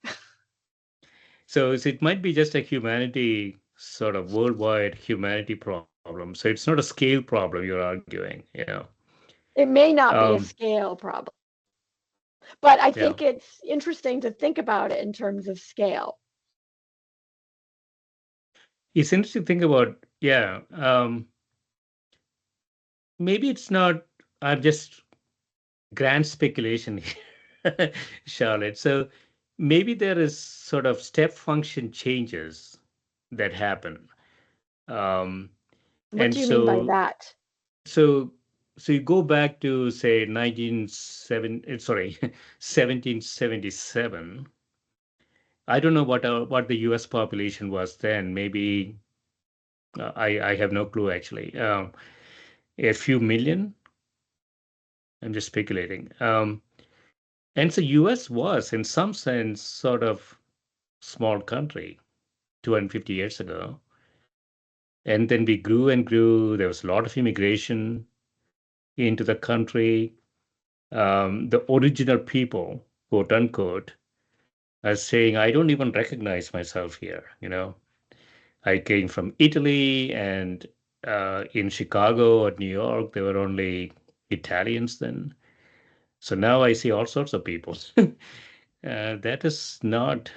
So it might be just a humanity sort of worldwide humanity problem. So it's not a scale problem you're arguing. Yeah. It may not be a Um, scale problem, but I yeah. think it's interesting to think about it in terms of scale. It's interesting to think about. Yeah. Maybe it's not. I'm just grand speculation here, Charlotte. So maybe there is sort of step function changes that happen. Um, What and do you mean by so that? so so you go back to say 1777. I don't know what the U.S. population was then. Maybe I have no clue actually. A few million. I'm just speculating. And so U.S. was in some sense sort of small country 250 years ago. And then we grew and grew. There was a lot of immigration into the country. The original people, quote unquote, are saying, I don't even recognize myself here. I came from Italy, and in Chicago or New York, there were only Italians then. So now I see all sorts of people. That is not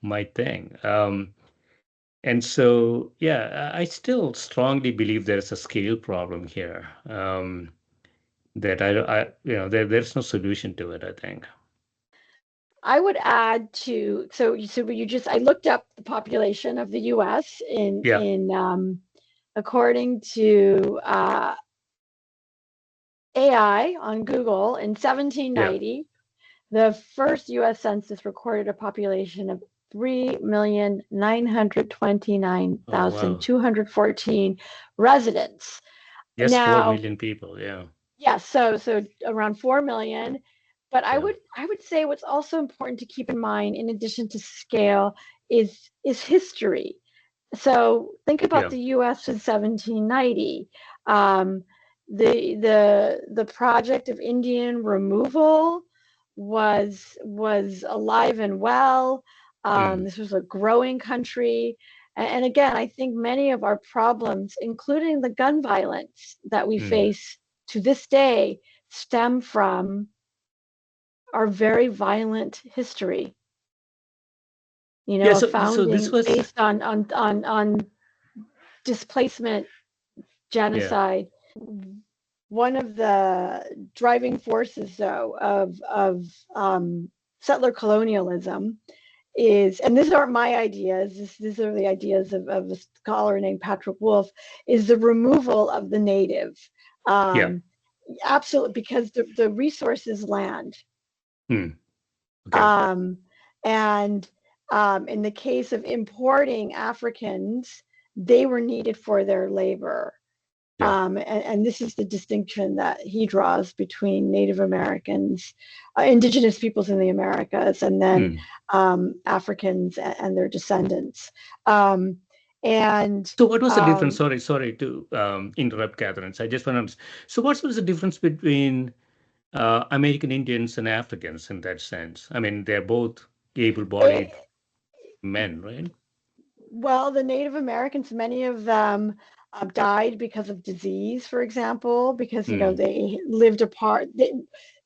my thing. And so, yeah, I still strongly believe there's a scale problem here. That there's no solution to it, I think. I would add to I looked up the population of the U.S. Yeah, in according to AI on Google in yeah. 1790. The first U.S. Census recorded a population of Oh, wow. 3,929,214 residents. Yes, 4 Now, million people. Yeah, yes, so around 4 million. But yeah, I would say what's also important to keep in mind, in addition to scale, is history. So think about yeah. the U.S. in 1790. Um, the project of Indian removal was alive and well. Mm, This was a growing country, and again, I think many of our problems, including the gun violence that we mm. face to this day, stem from our very violent history. Yeah, A so this founding was, based on displacement, yeah, genocide. One of the driving forces, though, of settler colonialism is, and these aren't my ideas, these are the ideas of a scholar named Patrick Wolf, is the removal of the native. yeah. Um, Absolutely, because the resource is land. Mm, okay. Um, and in the case of importing Africans they were needed for their labor. Yeah. And this is the distinction that he draws between Native Americans, indigenous peoples in the Americas, and then Hmm. Africans and their descendants. Um, and So what was the difference? um, Sorry to interrupt, Catherine. So I just want to. So what was the difference between American Indians and Africans in that sense? I mean, they're both it, able-bodied men, right? Well, the Native Americans, many of them died because of disease, for example, because Hmm. they lived apart. They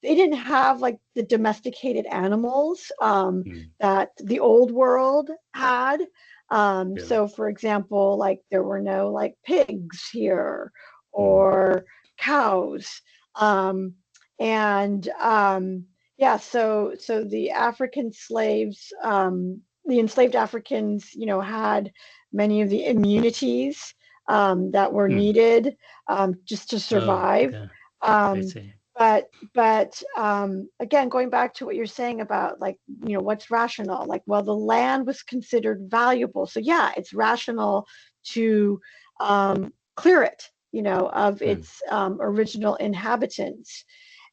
didn't have like the domesticated animals Hmm. that the old world had. Yeah. So, for example, like there were no like pigs here Hmm. or cows, um, and yeah, so the African slaves. The enslaved Africans, had many of the immunities that were Hmm. needed just to Oh, survive. okay. I Um, see. but again, going back to what you're saying about like, what's rational? Like, well, the land was considered valuable, so yeah, it's rational to clear it, of Hmm. its original inhabitants.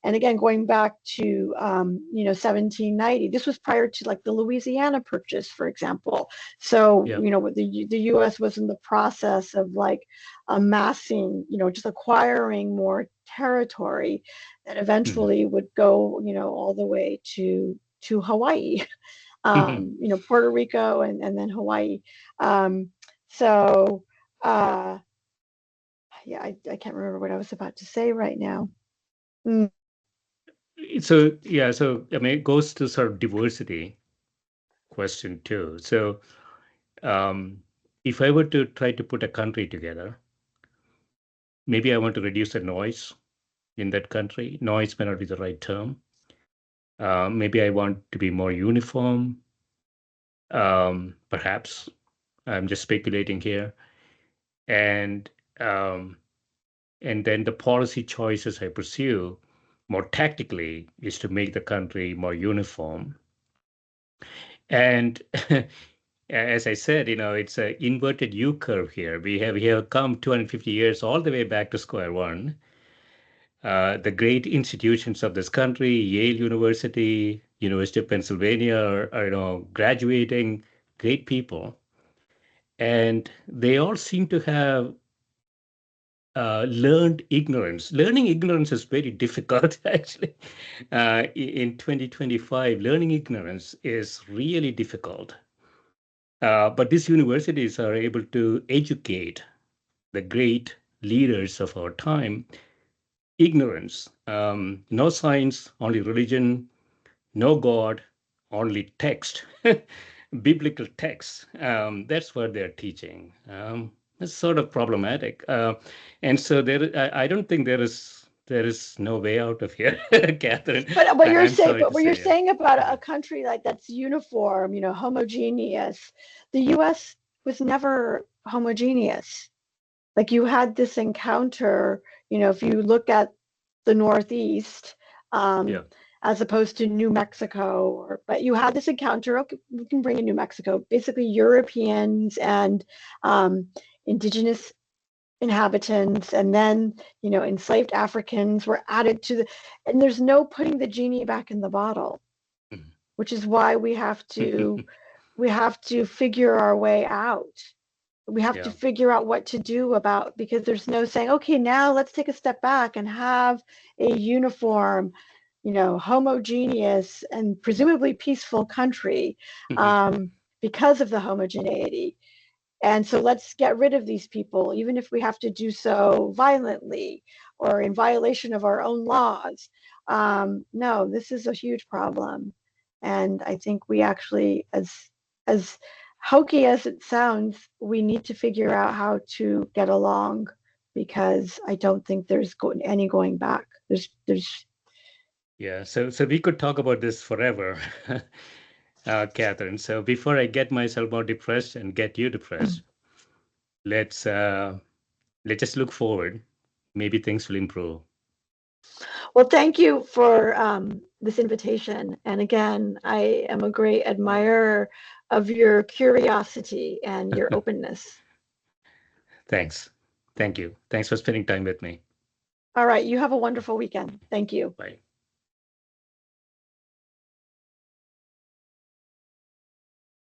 And again, going back to 1790, this was prior to like the Louisiana Purchase, for example. So Yeah. the U.S. was in the process of like amassing, just acquiring more territory that Hmm. eventually would go, all the way to Hawaii, Puerto Rico, and then Hawaii. Um, so uh, yeah, I can't remember what I was about to say right now. Mm. So yeah, so I mean, it goes to sort of diversity question too. So um, if I were to try to put a country together, maybe I want to reduce the noise in that country. Noise may not be the right term. Maybe I want to be more uniform. Perhaps I'm just speculating here, and um, and then the policy choices I pursue more tactically is to make the country more uniform. And as I said, it's an inverted U curve here. We have come 250 years all the way back to square one. The great institutions of this country, Yale University, University of Pennsylvania, are graduating great people, and they all seem to have learned ignorance. Learning ignorance is very difficult, actually. In 2025, learning ignorance is really difficult. But these universities are able to educate the great leaders of our time. Ignorance, no science, only religion, no God, only text, biblical text. That's what they're teaching. It's sort of problematic, and so I don't think there is no way out of here, Catherine. But what you're I'm saying, sorry but to what you're say, yeah, saying about yeah, a country like that's uniform, homogeneous, the U.S. was never homogeneous. Like you had this encounter, if you look at the Northeast, yeah. um, as opposed to New Mexico, but you had this encounter. Okay, we can bring in New Mexico, basically Europeans and um, indigenous inhabitants, and then enslaved Africans were added to the, and there's no putting the genie back in the bottle, which is why we have to figure our way out. We have to Yeah. figure out what to do about, because there's no saying, okay, now let's take a step back and have a uniform, homogeneous and presumably peaceful country, um, because of the homogeneity. And so let's get rid of these people, even if we have to do so violently or in violation of our own laws. No, this is a huge problem. And I think we actually, as hokey as it sounds, we need to figure out how to get along, because I don't think there's any going back. There's Yeah, so we could talk about this forever, Catherine. So before I get myself more depressed and get you depressed, let's uh, let's just look forward. Maybe things will improve. Well, thank you for this invitation. And again, I am a great admirer of your curiosity and your openness. Thanks. Thank you. Thanks for spending time with me. All right. You have a wonderful weekend. Thank you. Bye.